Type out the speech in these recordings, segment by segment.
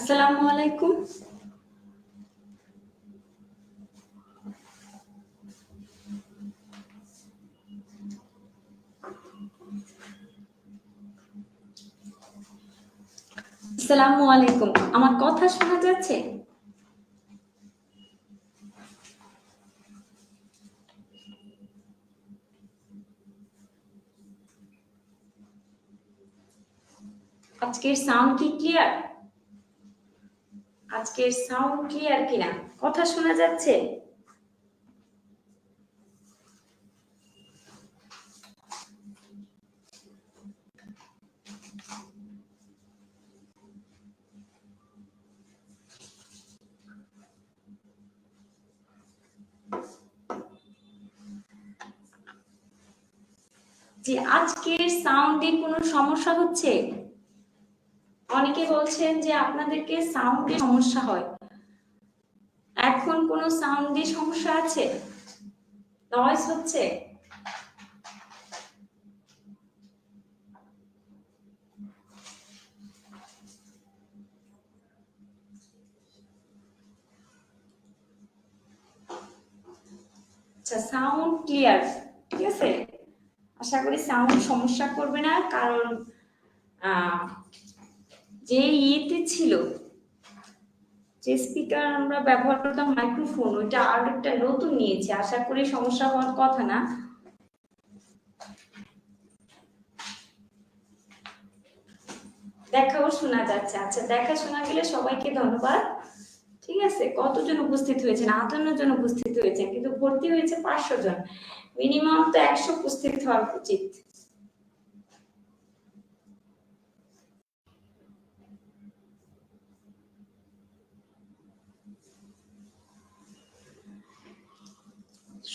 আসসালামু আলাইকুম। আসসালামু আলাইকুম। আমার কথা শোনা যাচ্ছে? আজকের সাউন্ড কি ক্লিয়ার? আজকের সাউন্ড ক্লিয়ার কিনা? কথা শোনা যাচ্ছে? যে আজকের সাউন্ডে কোনো সমস্যা হচ্ছে? অনেকে বলছেন যে আপনাদেরকে সাউন্ডে সমস্যা হয়। এখন কোনো সাউন্ডে সমস্যা আছে? নয়েজ হচ্ছে? আচ্ছা, সাউন্ড ক্লিয়ার, ঠিক আছে। আশা করি সাউন্ড সমস্যা করবে না, কারণ যে ইয়েতে ছিল, যে স্পিকার আমরা ব্যবহার করতাম মাইক্রোফোন, ওইটা আর একটা নতুন নিয়েছে, আশা করি সমস্যা হওয়ার কথা না। দেখাও শোনা যাচ্ছে। আচ্ছা, দেখা শোনা গেলে সবাইকে ধন্যবাদ। ঠিক আছে, কতজন উপস্থিত হয়েছেন? 58 জন উপস্থিত হয়েছেন, কিন্তু ভর্তি হয়েছে 500 জন। মিনিমাম তো 100 উপস্থিত হওয়া উচিত।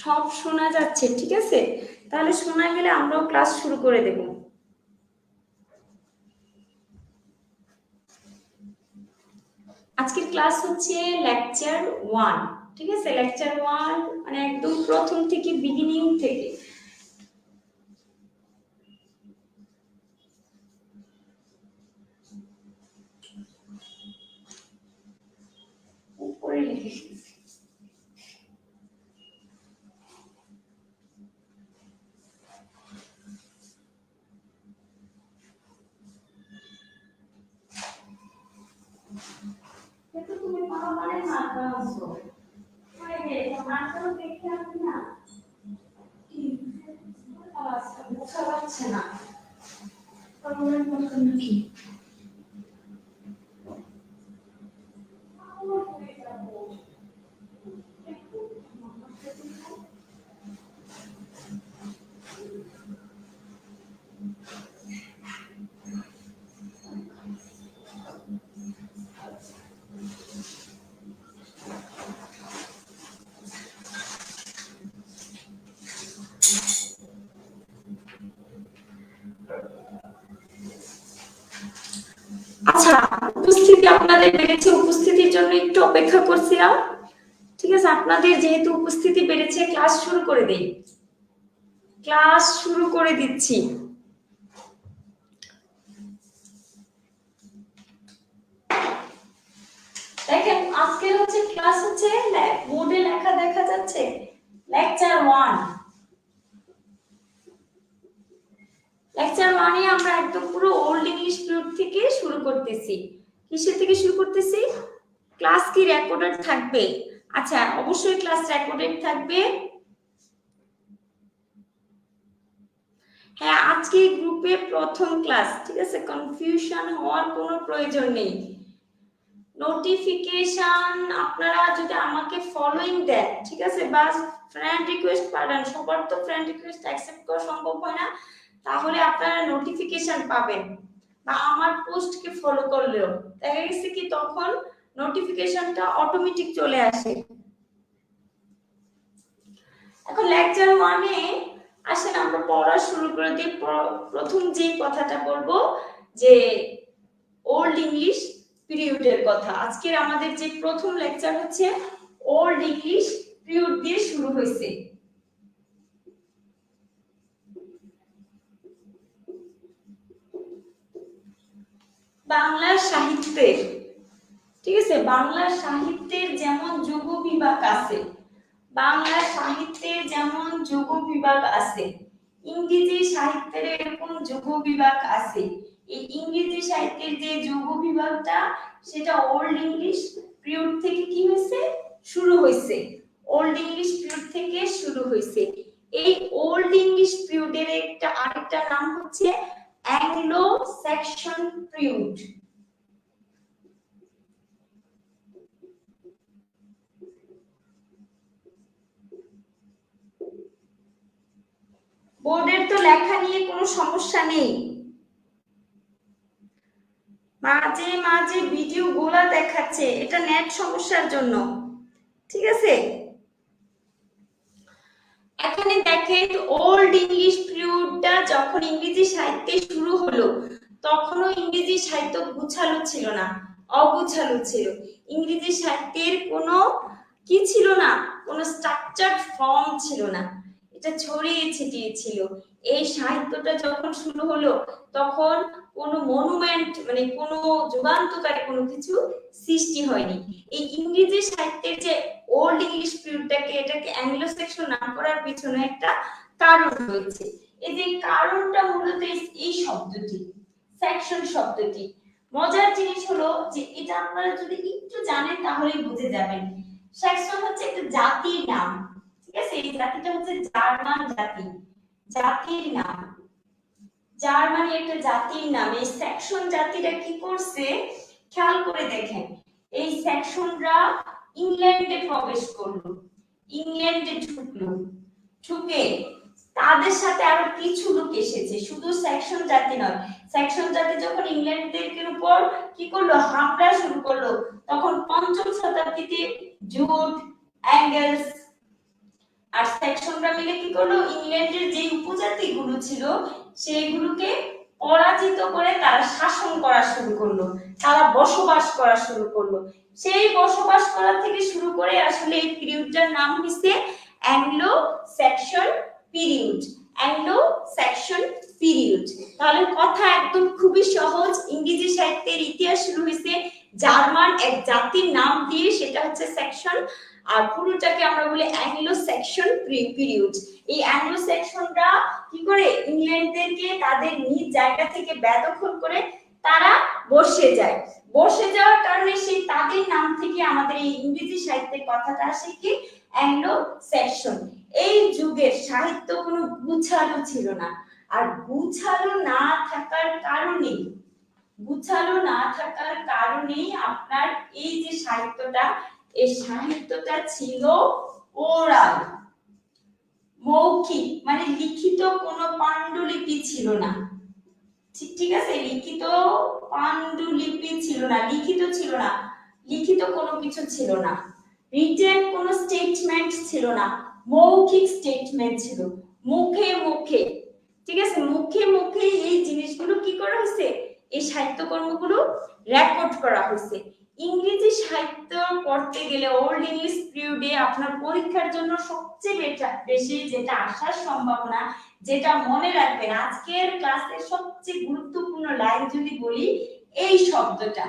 সব শোনা যাচ্ছে? ঠিক আছে, তাহলে শোনা গেলে আমরাও ক্লাস শুরু করে দেব। আজকের ক্লাস হচ্ছে লেকচার 1। ঠিক আছে, লেকচার 1 মানে একদম প্রথম থেকে, বিগিনিং থেকে। উপরে লিখে কিন্তু তুমি মানে মাত্রা আনছো মাত্রা দেখে আসবে না, বোঝা যাচ্ছে না নাকি। আচ্ছা, উপস্থিতি আপনাদের বেড়েছে, উপস্থিতির জন্য একটু অপেক্ষা করছিলাম। ঠিক আছে, আপনাদের যেহেতু উপস্থিতি বেড়েছে, ক্লাস শুরু করে দেই। ক্লাস শুরু করে দিচ্ছি। দেখেন, আজকের হচ্ছে ক্লাস হচ্ছে, বোর্ডে লেখা দেখা যাচ্ছে লেকচার 1। লেকচার 1 এ আমরা একদম পুরো ওল্ড ইংলিশ পিরিয়ড থেকে শুরু করতেছি। কিসের থেকে শুরু করতেছি? ক্লাস কি রেকর্ডেড থাকবে? আচ্ছা, অবশ্যই ক্লাস রেকর্ডেড থাকবে। হ্যাঁ, আজকে গ্রুপে প্রথম ক্লাস, ঠিক আছে, কনফিউশন হওয়ার কোনো প্রয়োজন নেই। নোটিফিকেশন আপনারা যদি আমাকে ফলোইং দেন, ঠিক আছে, বা ফ্রেন্ড রিকোয়েস্ট পাঠান, সবার তো ফ্রেন্ড রিকোয়েস্ট অ্যাকসেপ্ট করা সম্ভব হয় না, তাহলে আপনারা নোটিফিকেশন পাবেন। বা আমার পোস্টকে ফলো করলেও দেখা গেছে কি তখন নোটিফিকেশনটা অটোমেটিক চলে আসে। এখন লেকচার 1 এ আসেন আমরা পড়া শুরু করে দিই। প্রথম যে কথাটা বলবো যে ওল্ড ইংলিশ পিরিয়ডের কথা। আজকের আমাদের যে প্রথম লেকচার হচ্ছে ওল্ড ইংলিশ পিরিয়ড দিয়ে শুরু হয়েছে। বাংলা সাহিত্যের ঠিক আছে, বাংলা সাহিত্যের যেমন যুগ বিভাগ আছে, বাংলা সাহিত্যের যেমন যুগ বিভাগ আছে, ইংরেজি সাহিত্যের এরকম যুগ বিভাগ আছে। এই ইংরেজি সাহিত্যের যে যুগ বিভাগটা সেটা ওল্ড ইংলিশ পিরিয়ড থেকে কি হয়েছে শুরু হয়েছে, ওল্ড ইংলিশ পিরিয়ড থেকে শুরু হয়েছে। এই ওল্ড ইংলিশ পিরিয়ডের আরেকটা নাম হচ্ছে অ্যাংলো স্যাক্সন পিরিয়ড। বোর্ডের তো লেখা নিয়ে কোনো সমস্যা নেই, মাঝে মাঝে ভিডিও গোলা দেখাচ্ছে, এটা নেট সমস্যার জন্য। ঠিক আছে, এখানে দেখেন ওল্ড ইংলিশ পিরিয়ডটা যখন ইংরেজি সাহিত্যে শুরু হলো তখনও ইংরেজি সাহিত্য গুছালো ছিল না, অগুছালো ছিল। ইংরেজি সাহিত্যের কোনো কি ছিল না, কোনো স্ট্রাকচারড ফর্ম ছিল না, এটা ছড়িয়ে ছিটিয়ে ছিল। এই সাহিত্যটা যখন শুরু হলো তখন কোনো মনুমেন্ট মানে কোনো যুগান্তকারী কোনো কিছু সৃষ্টি হয়নি। এই ইংরেজি সাহিত্যের যে ওল্ড ইংলিশ পিরিয়ডটাকে এটাকে অ্যাংলো সেকশন নাম করার পিছনে একটা কারণ রয়েছে। এই যে কারণটা মূলত এই শব্দটি সেকশন শব্দটি। মজার জিনিস হলো যে এটা আপনারা যদি একটু জানেন তাহলেই বুঝে যাবেন। সেকশন হচ্ছে একটা জাতির নাম, ঠিক আছে, এই জাতিটা হচ্ছে জার্মান জাতি, জাতির নাম, জার্মানি একটা জাতির নাম। এই সেকশন জাতিরা কি করছে খেয়াল করে দেখেন, এই সেকশনরা ইংল্যান্ডে প্রবেশ করলো, ইংল্যান্ডে ঢুকলো, ঢুকে তাদের সাথে আরো কিছু লোক এসেছে, শুধু সেকশন জাতি নয়। সেকশন জাতি যখন ইংল্যান্ডের উপর কি করলো হামলা শুরু করলো তখন পঞ্চম শতাব্দীতে জুট, অ্যাঙ্গেলস আর সেকশনরা মিলে কি করলো ইংল্যান্ডের যে উপজাতিগুলো ছিল সেইগুলোকে পরাজিত করে তারা শাসন করা শুরু করলো, তারা বসবাস করা শুরু করলো। সেই বসবাস করা থেকে শুরু করে আসলে এই পিরিয়ডটার নাম হচ্ছে Anglo Saxon period, Anglo Saxon period. তাহলে কথা একদম খুবই সহজ, ইংরেজি সাহিত্যের ইতিহাস শুরু হয়েছে জার্মান এক জাতির নাম দিয়ে, সেটা হচ্ছে সেকশন, আর পুরোটাকে আমরা বলি অ্যাংলো স্যাক্সন পিরিয়ড। এই অ্যাংলো স্যাক্সনরা কি করে ইংল্যান্ডদেরকে তাদের নিজ জায়গা থেকে বেদখল করে তারা বসে যায়, বসে যাওয়ার কারণে সেই তাদের নাম থেকে আমাদের এই ইংরেজি সাহিত্যের কথাটা আসে কি অ্যাংলো স্যাক্সন। এই যুগের সাহিত্য কোনো গুছালো ছিল না, আর গুছালো না থাকার কারণে, গুছালো না থাকার কারণেই আপনার এই যে সাহিত্যটা, এই সাহিত্যটা ছিল ওরাল, মৌখিক, মানে লিখিত কোনো পাণ্ডুলিপি ছিল না। ঠিক আছে, লিখিত পাণ্ডুলিপি ছিল না, লিখিত ছিল না, লিখিত কোনো কিছু ছিল না, রিটেন কোনো স্টেটমেন্ট ছিল না, মৌখিক স্টেটমেন্ট ছিল, মুখে মুখে। ঠিক আছে, মুখে মুখে এই জিনিসগুলো কি করা হয়েছে, এই সাহিত্যকর্মগুলো রেকর্ড করা হয়েছে। ইংরেজি সাহিত্য পড়তে গেলে ওল্ড ইংলিশ পিরিয়ডে আপনার পরীক্ষার জন্য সবচেয়ে বেশি যেটা আসার সম্ভাবনা, যেটা মনে রাখবেন আজকের ক্লাসের সবচেয়ে গুরুত্বপূর্ণ লাইন যদি বলি এই শব্দটা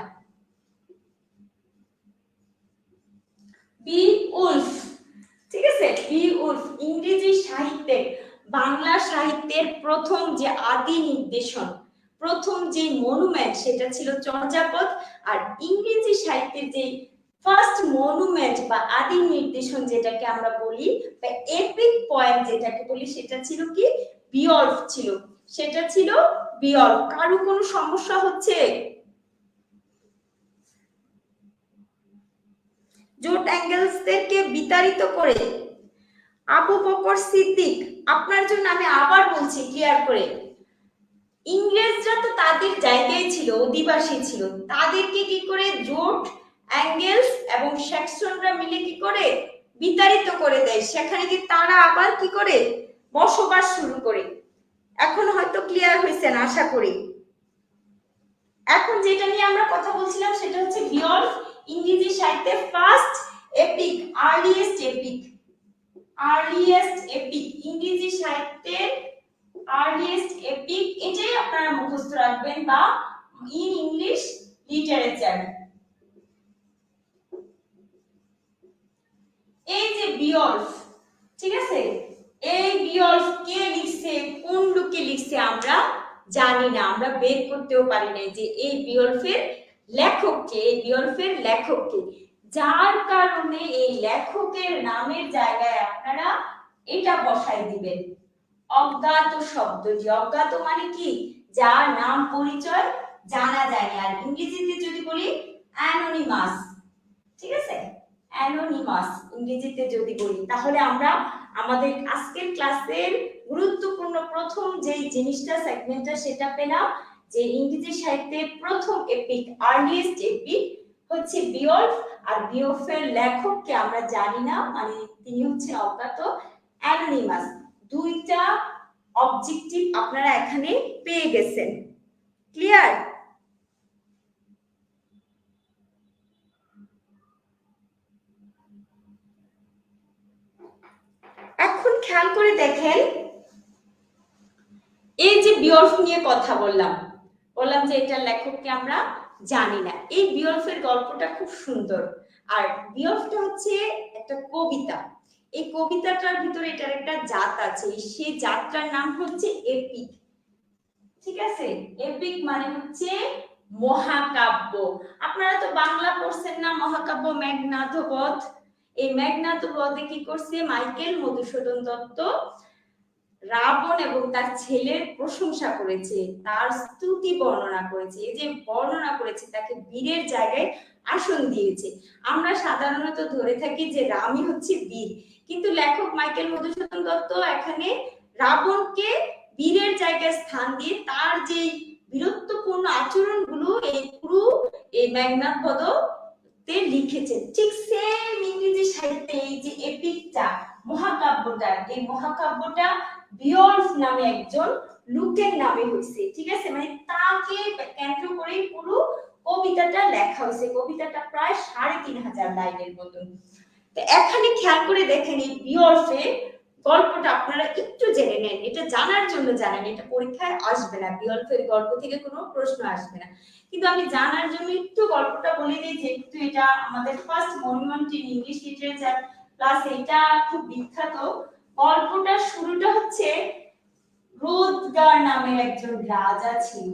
বি উলফ। ঠিক আছে, বি উলফ ইংরেজি সাহিত্যের বাংলা সাহিত্যের প্রথম যে আদি নির্দেশন, প্রথম যে মনুমেন্ট সেটা ছিল চর্যাপদ, আর ইংরেজি সাহিত্যের যে ফার্স্ট মনুমেন্ট বা আদি নির্দেশন যেটাকে আমরা বলি বা এপিক পয়েম যেটাকে বলি সেটা ছিল কি বিয়ল্ফ ছিল, সেটা ছিল বিয়ল্ফ। কারো কোনো সমস্যা হচ্ছে? জোট অ্যাঙ্গেলসদেরকে বিতাড়িত করে আবু বকর সিদ্দিক, আপনার জন্য আমি আবার বলছি ক্লিয়ার করে, ইংরেজরা তো তাদের জায়গায় ছিল, অধিবাসী ছিল, তাদেরকে কি করে জোট অ্যাঙ্গেলস এবং স্যাক্সনরা মিলে কি করে বিতাড়িত করে দেয়, সেখানে কি তারা আবার কি করে বসবাস শুরু করে। এখন হয়তো ক্লিয়ার হয়েছে না আশা করি। এখন যেটা নিয়ে আমরা কথা বলছিলাম সেটা হচ্ছে বিয়ল্ফ ইংরেজি সাহিত্যের first epic, earliest epic, earliest epic ইংরেজি সাহিত্যের আর্লিয়েস্ট এপিক, এটাই আপনারা মুখস্থ রাখবেন বা ইন ইংলিশ লিটারেচার। বিয়ল্ফ, ঠিক আছে, এই বিয়ল্ফ কে লিখছে, কোন লোকে লিখছে আমরা জানি না, আমরা বের করতেও পারি না যে এই বিয়ল্ফের লেখক কে, এই বিয়ল্ফের লেখক কে, যার কারণে এই লেখকের নামের জায়গায় আপনারা এটা বসাই দিবেন অজ্ঞাত শব্দটি। অজ্ঞাত মানে কি, যার নাম পরিচয় জানা যায় না। আর ইংরেজিতে যদি বলি অ্যানোনিমাস, ঠিক আছে, অ্যানোনিমাস ইংরেজিতে যদি বলি, তাহলে আমরা আমাদের আজকের ক্লাসের গুরুত্বপূর্ণ প্রথম যেই জিনিসটা সেগমেন্টটা সেটা পেলাম যে ইংরেজি সাহিত্যের প্রথম এপিক, আর্লিয়েস্ট এপিক হচ্ছে বিয়ল্ফ, আর বিয়ল্ফের লেখককে আমরা জানি না, মানে তিনি হচ্ছেন অজ্ঞাত, অ্যানোনিমাস। দুইটা অবজেক্টিভ আপনারা এখানে পেয়ে গেছেন, ক্লিয়ার? এখন খেয়াল করে দেখেন, এই যে বিয়ল্ফ নিয়ে কথা বললাম যে এটার লেখককে আমরা জানি না, এই বিয়ল্ফের গল্পটা খুব সুন্দর। আর বিয়ল্ফটা হচ্ছে একটা কবিতা, এই কবিতাটার ভিতরে এটার একটা জাত আছে, সেই জাতটার নাম হচ্ছে এপিক, ঠিক আছে? এপিক মানে হচ্ছে মহাকাব্য। আপনারা তো বাংলা পড়ছেন না, মহাকাব্য মেঘনাদবধ। এই মেঘনাদবধে কি করছে, মাইকেল মধুসূদন দত্ত রাবণ এবং তার ছেলের প্রশংসা করেছে, তার স্তুতি বর্ণনা করেছে, এই যে বর্ণনা করেছে তাকে বীরের জায়গায় আসন দিয়েছে। আমরা সাধারণত ধরে থাকি যে রামই হচ্ছে বীর, কিন্তু লেখক মাইকেল মধুসূদন দত্ত এখানে রাবণকে বীরের জায়গায় স্থান দিয়ে তার যে বীরত্বপূর্ণ আচরণগুলো এই পুরো এই মেঘনাদবধে লিখেছেন। ঠিক সেম ইংরেজি সাহিত্যে এই যে এপিকটা, মহাকাব্যটা, এই মহাকাব্যটা বিয়ল্ফ নামে একজন লোকের নামে হয়েছে, ঠিক আছে, মানে তাকে কেন্দ্র করে পুরো কবিতাটা লেখা হয়েছে। কবিতাটা প্রায় ৩৫০০ লাইনের মতন। তো এখানে খেয়াল করে দেখেন, এই বিয়ল্ফের গল্পটা আপনারা একটু জেনে নেন, এটা জানার জন্য জানেন, এটা পরীক্ষায় আসবে না, বিয়ল্ফের গল্প থেকে কোনো প্রশ্ন আসবে না, কিন্তু আমি জানার জন্য একটু গল্পটা বলে দিই, যেহেতু এটা আমাদের first monument in English literature plus এটা খুব বিখ্যাত। গল্পটার শুরুটা হচ্ছে, রোদগার নামের একজন রাজা ছিল,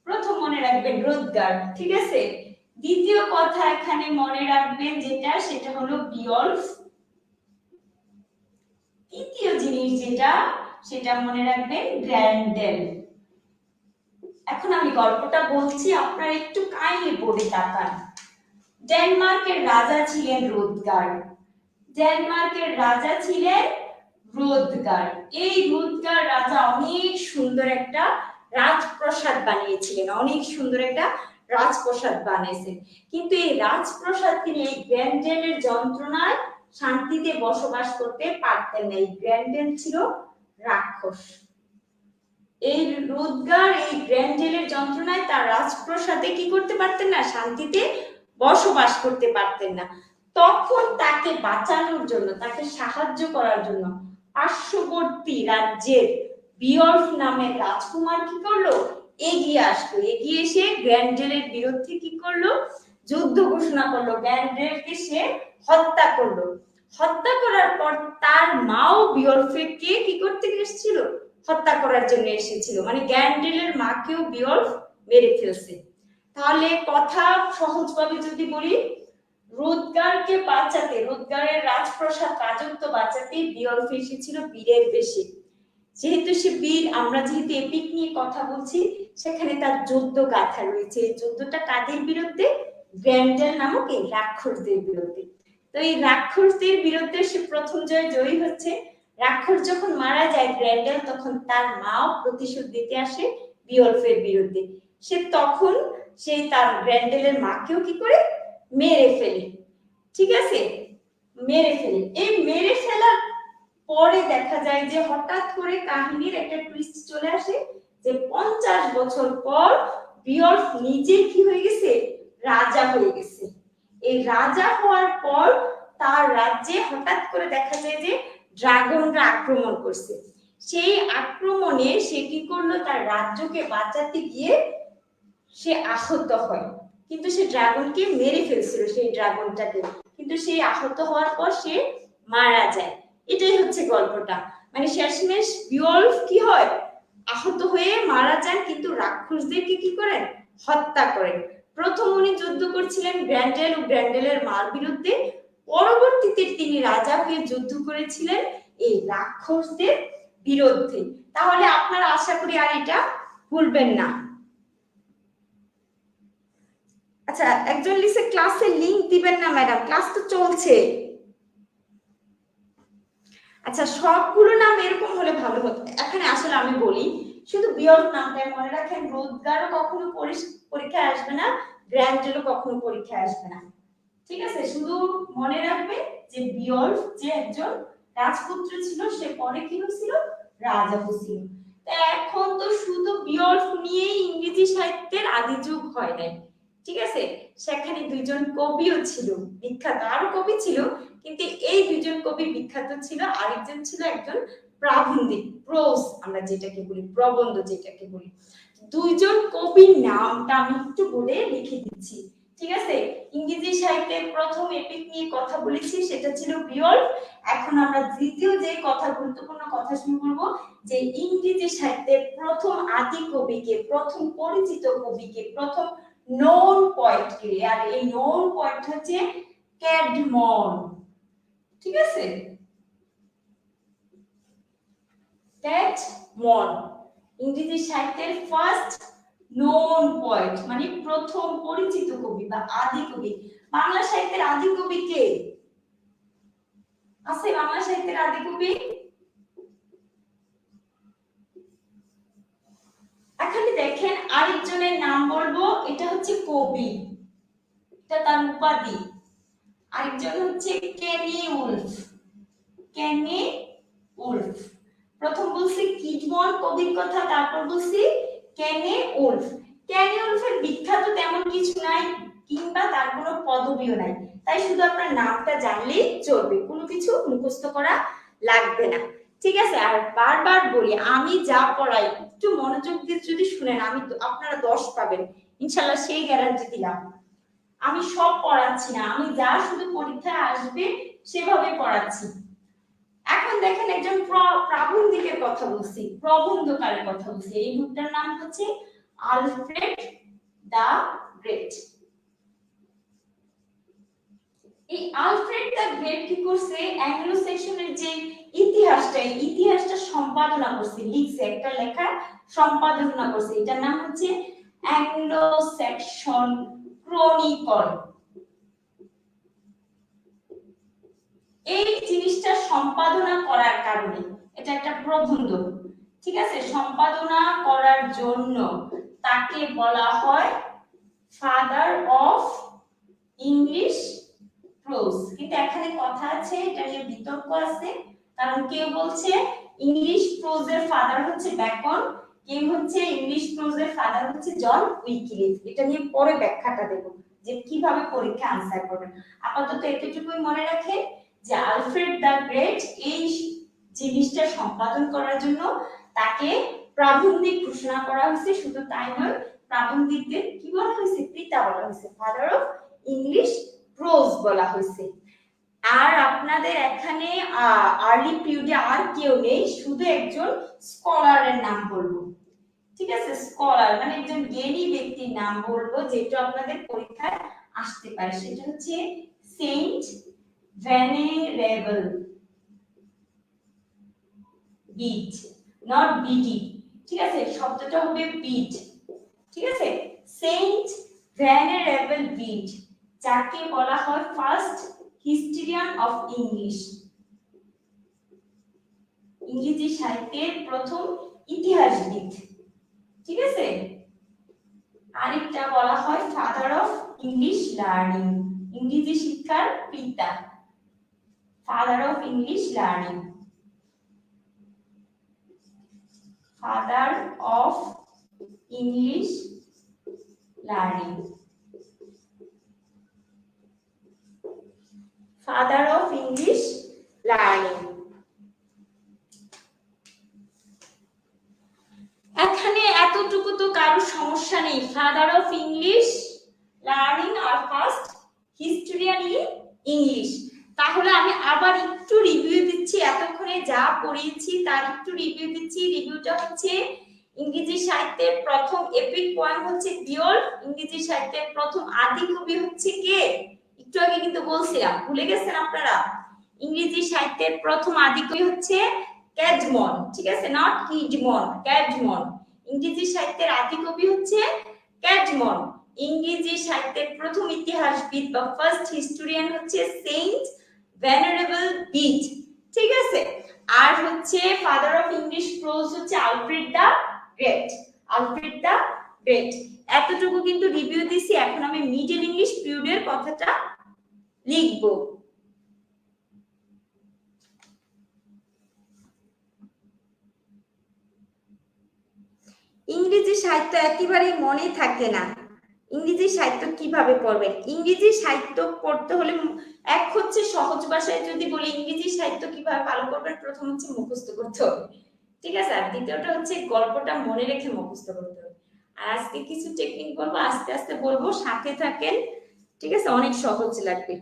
প্রথম মনে রাখবেন রোদগার, ঠিক আছে। দ্বিতীয় কথা এখানে মনে রাখবেন যেটা, সেটা হলো বিয়ল্ফ। তৃতীয় জিনিস যেটা, সেটা মনে রাখবেন গ্র্যান্ডেল। এখন আমি গল্পটা বলছি, আপনারা একটু কাইন্ডলি পড়ে তাকান। ডেনমার্কের রাজা ছিলেন রোদগার, ডেনমার্কের রাজা ছিলেন রোদগার। এই রোদগার রাজা অনেক সুন্দর একটা রাজপ্রাসাদ বানিয়েছিলেন, অনেক সুন্দর একটা রাজপ্রাসাদ বানিয়েছেন, কিন্তু এই রাজপ্রাসাদ তিনি এই গ্র্যান্ডেলের যন্ত্রণায় শান্তিতে বসবাস করতে পারতেন না। এই গ্র্যান্ডেল ছিল রাক্ষস। এই রোদগার এই গ্র্যান্ডেলের যন্ত্রণায় তার রাজপ্রাসাদে কি করতে পারতেন না, শান্তিতে বসবাস করতে পারতেন না। তখন তাকে বাঁচানোর জন্য, তাকে সাহায্য করার জন্য পার্শ্ববর্তী রাজ্যের বিয়ল্ফ নামের রাজকুমার কি করলো, এগিয়ে আসলো। এগিয়ে এসে গ্র্যান্ডেলের বিরুদ্ধে কি করলো, যুদ্ধ ঘোষণা করলো, গ্র্যান্ডেলকে সে হত্যা করলো। হত্যা করার পর তার মাও বিয়ল্ফকে কি করতে এসেছিল, হত্যা করার জন্য এসেছিল, মানে গ্র্যান্ডেলের মাকেও বিয়ল্ফ মেরে ফেলছে। তাহলে কথা সহজভাবে যদি বলি, রোদগারকে বাঁচাতে, রোদগারের রাজপ্রাসাদ রাজত্ব বাঁচাতে বিয়ল্ফ এসেছিল বীরের বেশে। যেহেতু সে বীর, আমরা যেহেতু এপিক নিয়ে কথা বলছি, সেখানে তার যুদ্ধ গাথা রয়েছে। এই যুদ্ধটা কাদের বিরুদ্ধে, গ্র্যান্ডেল নামক এই রাক্ষসদের বিরুদ্ধে। তো এই রাক্ষসদের বিরুদ্ধে সে প্রথম জয়ী হচ্ছে। রাক্ষস যখন মারা যায় গ্র্যান্ডেল, তখন তার মাও প্রতিশোধ দিতে আসে বিয়ল্ফের বিরুদ্ধে। সে তখন সেই তার গ্র্যান্ডেলের মাকেও কি করে, মেরে ফেলে, ঠিক আছে, মেরে ফেলে। এই মেরে ফেলার পরে দেখা যায় যে হঠাৎ করে কাহিনীর একটা টুইস্ট চলে আসে, যে 50 বছর পর বিয়ল্ফ নিজে কি হয়ে গেছে, রাজা হয়ে গেছে। এই রাজা হওয়ার পর তার রাজ্যে হঠাৎ করে দেখা যায় যে ড্রাগনরা আক্রমণ করছে। সেই আক্রমণে সে কি করলো, তার রাজ্যকে বাঁচাতে গিয়ে সে আহত হয়, কিন্তু সে ড্রাগনকে মেরে ফেলছিল, সেই ড্রাগনটাকে, কিন্তু সেই আহত হওয়ার পর সে মারা যায়। এটাই হচ্ছে গল্পটা। মানে শেষমেশ বিওলফ কি হয়, আহত হয়ে মারা যান, কিন্তু রাক্ষসদেরকে কি করেন, হত্যা করেন। প্রথম উনি যুদ্ধ করছিলেন গ্র্যান্ডেল ও গ্র্যান্ডেলের মার বিরুদ্ধে, পরবর্তীতে তিনি রাজা হয়ে যুদ্ধ করেছিলেন এই রাক্ষসদের বিরুদ্ধে। তাহলে আপনারা আশা করি আর এটা ভুলবেন না। আচ্ছা, একজন লিখছে ক্লাসে লিংক দিবেন না ম্যাডাম, ক্লাস তো চলছে। আচ্ছা, সবগুলো নাম এরকম হলে ভালো হতো। এখানে আসলে আমি বলি, শুধু বিয়ল্ফ নামটাই মনে রাখেন, রোজগারও কখনো পরীক্ষায় আসবে না, গ্র্যান্ডেলও কখনো পরীক্ষায় আসবে না, ঠিক আছে? শুধু মনে রাখবে যে বিয়ল্ফ যে একজন রাজপুত্র ছিল, সে পরে কি হয়েছিল, রাজা হয়েছিল। এখন তো শুধু বিয়ল্ফ নিয়েই ইংরেজি সাহিত্যের আদি যুগ হয় নাই, ঠিক আছে? সেখানে দুইজন কবিও ছিল বিখ্যাত, আরো কবি ছিল, কিন্তু এই দুইজন কবি বিখ্যাত ছিল। আরেকজন ছিল একজন প্রাবন্ধিক, প্রোজ আমরা যেটাকে বলি, প্রবন্ধ যেটাকে বলি। দুইজন কবির নামটা আমি একটু বলে লিখে দিচ্ছি, ঠিক আছে? ইংরেজি সাহিত্যের প্রথম এপিক নিয়ে কথা বলেছি, সেটা ছিল বিয়ল্ফ। এখন আমরা দ্বিতীয় যে কথা, গুরুত্বপূর্ণ কথা শুরু করব, যে ইংরেজি সাহিত্যের প্রথম আদি কবিকে, প্রথম পরিচিত কবিকে, প্রথম নোন পয়েন্ট কে, আর এই নোন পয়েন্ট হচ্ছে ক্যাডমন, ঠিক আছে? ক্যাডমন ইংরেজি সাহিত্যের ফার্স্ট নোন পয়েন্ট, মানে প্রথম পরিচিত কবি বা আদি কবি। বাংলা সাহিত্যের আদি কবি কে আছে? বাংলা সাহিত্যের আদি কবি এখানে দেখেন, আরেকজনের নাম বলবো, এটা হচ্ছে কবি, এটা তার উপাধি। আরেকজন হচ্ছে কেনি উলফ, কেনি উলফ। প্রথম বলছি কিডমন কবির কথা, তারপর বলছি কেনি উলফ। কেনি উলফের বিখ্যাত তেমন কিছু নাই, কিংবা তার কোনো পদবিও নাই, তাই শুধু আপনার নামটা জানলেই চলবে, কোনো কিছু মুখস্থ করা লাগবে না, ঠিক আছে? আর বারবার বলি, আমি যা পড়াই একটু মনোযোগ দিয়ে যদি শুনেন, আমি আপনারা 10 পাবেন ইনশাআল্লাহ, সেই গ্যারান্টি দিলাম। আমি সব পড়াচ্ছি না, আমি যা শুধু পরীক্ষায় আসবে সেভাবে পড়াচ্ছি। এখন দেখেন, একজন প্রাবন্ধিকের কথা বলছি, প্রবন্ধকারের কথা বলছি। এই লোকটার নাম হচ্ছে আলফ্রেড দা গ্রেট। এই আলফ্রেড দা গ্রেট কি করছে, অ্যাংলো সেকশনের যে ইতিহাসটা, এই ইতিহাসটা সম্পাদনা করছে, লিখছে, একটা লেখা সম্পাদনা করছে। এটার নাম হচ্ছে অ্যাংলো সেকশন ক্রনিকল। এই জিনিসটা সম্পাদনা করার কারণে, এটা একটা প্রবন্ধ, ঠিক আছে? সম্পাদনা করার জন্য তাকে বলা হয় ফাদার অফ ইংলিশ প্রোজ। কিন্তু এখানে কথা আছে, এটা নিয়ে বিতর্ক আছে, কারণ কেউ বলছে ইংলিশ প্রোজের ফাদার হচ্ছে বেকন, কেউ হচ্ছে ইংলিশ প্রোজের ফাদার হচ্ছে জন উইকিলিফ। এটা নিয়ে পরে ব্যাখ্যাটা দেব যে কিভাবে পরীক্ষা আনসার করবেন। আপাতত এতটুকুই মনে রাখেন যে আলফ্রেড দা গ্রেট এই জিনিসটা সম্পাদন করার জন্য তাকে প্রাবন্ধিক ঘোষণা করা হয়েছে। শুধু তাই নয়, প্রাবন্ধিকদের কি বলা হয়েছে, পিতা বলা হয়েছে, ফাদার অফ ইংলিশ প্রোজ বলা হয়েছে। আর আপনাদের এখানে আর্লি পিরিয়ডে আর কেউ নেই, শুধু একজন স্কলারের নাম বলবো, ঠিক আছে? স্কলার মানে একজন জ্ঞানী ব্যক্তির নাম বলবো, যেটা আপনাদের পরীক্ষায় আসতে পারে, সেটা হচ্ছে সেন্ট ভেনেরেবল বিট, নট বিডি, ঠিক আছে? শব্দটা হবে বিট, ঠিক আছে? সেন্ট ভেনেরেবল বিট, যাকে বলা হয় ফার্স্ট হিস্টোরিয়ান অফ ইংলিশ, ইংরেজি সাহিত্যের প্রথম ইতিহাসবিদ, ঠিক আছে? আরেকটা বলা হয় ফাদার অফ ইংলিশ লার্নিং, ইংরেজি শিক্ষার পিতা, father of English learning, father of English learning, father of English learning. এখানে এতটুকু তো কারো সমস্যা নেই, ফাদার অফ ইংলিশ লার্নিং আর ফার্স্ট হিস্টোরিয়ান ইন ইংলিশ। তাহলে আমি আবার একটু রিভিউ দিচ্ছি, এতক্ষণে যা পড়িয়েছি তার একটু রিভিউ দিচ্ছি। রিভিউটা হচ্ছে ইংরেজি সাহিত্যের প্রথম এপিক পোয়েম হচ্ছে বিয়ল। ইংরেজি সাহিত্যের প্রথম আদি কবি হচ্ছে কে? একটু আগে কিন্তু বলছিলাম, ভুলে গেছেন আপনারা? ইংরেজি সাহিত্যের প্রথম আদি কবি হচ্ছে ক্যাডমন, ঠিক আছে, নট কিডমন, ক্যাডমন। ইংরেজি সাহিত্যের আদি কবি হচ্ছে ক্যাডমন। ইংরেজি সাহিত্যের প্রথম ইতিহাসবিদ বা ফার্স্ট হিস্টোরিয়ান হচ্ছে সেন্ট ভেনারেবল বিট, ঠিক আছে। আর হচ্ছে ফাদার অফ ইংলিশ প্রোজ হচ্ছে Alfred the great, Alfred the great. এতটুকু কিন্তু রিভিউ দিছি। এখন আমি মিডল ইংলিশ পিরিয়ডের কথাটা লিখব। ইংরেজি সাহিত্য একেবারেই মনে থাকে না। ইংরেজি সাহিত্য কিভাবে পড়বেন? ইংরেজি সাহিত্য পড়তে হলে এক হচ্ছে সহজ ভাষায় যদি বলি ইংরেজি সাহিত্য কিভাবে ভালো করবেন, প্রথম হচ্ছে মুখস্থ করতে হবে, ঠিক আছে। আর দ্বিতীয়টা হচ্ছে গল্পটা মনে রেখে মুখস্থ করতে হবে। আর আজকে কিছু টেকনিক বলবো, আস্তে আস্তে বলবো, সাথে থাকেন, ঠিক আছে, অনেক সহজ লাগবে।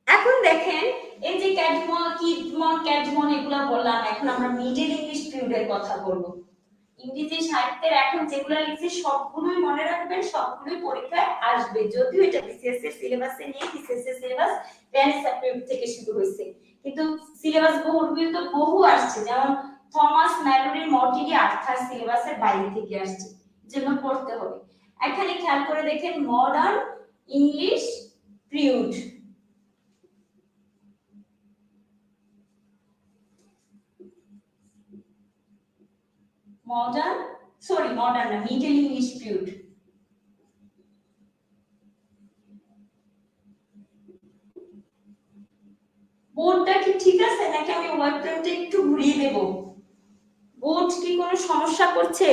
এখন দেখেন, এই যে ক্যাডমন, কিডমন, ক্যাডমন এগুলা বললাম, এখন আমরা মিডল ইংলিশ পিরিয়ডের কথা বলবো। ইংরেজি সাহিত্যের এখন যেগুলো লিখছি সবগুলোই মনে রাখবেন, সবগুলোই পরীক্ষায় আসবে। যদিও এটা বিসিএস এর সিলেবাসে নিয়ে, বিসিএস এর সিলেবাস টেনিস পিরিয়ড থেকে শুরু হয়েছে, কিন্তু সিলেবাস বহু তো বহু আসছে, যেমন থমাস ম্যালোরির মর্টিডি আর্থার সিলেবাসের বাইরে থেকে আসছে, যেগুলো পড়তে হবে। এখানে খেয়াল করে দেখেন, মডার্ন ইংলিশ পিরিয়ড, মডার্ন না, মিডল ইংলিশ পিরিয়ড। বোর্ডটা কি ঠিক আছে নাকি আমি ওয়েব ফ্রেমটা একটু ঘুরিয়ে দেব? বোর্ড কি কোনো সমস্যা করছে?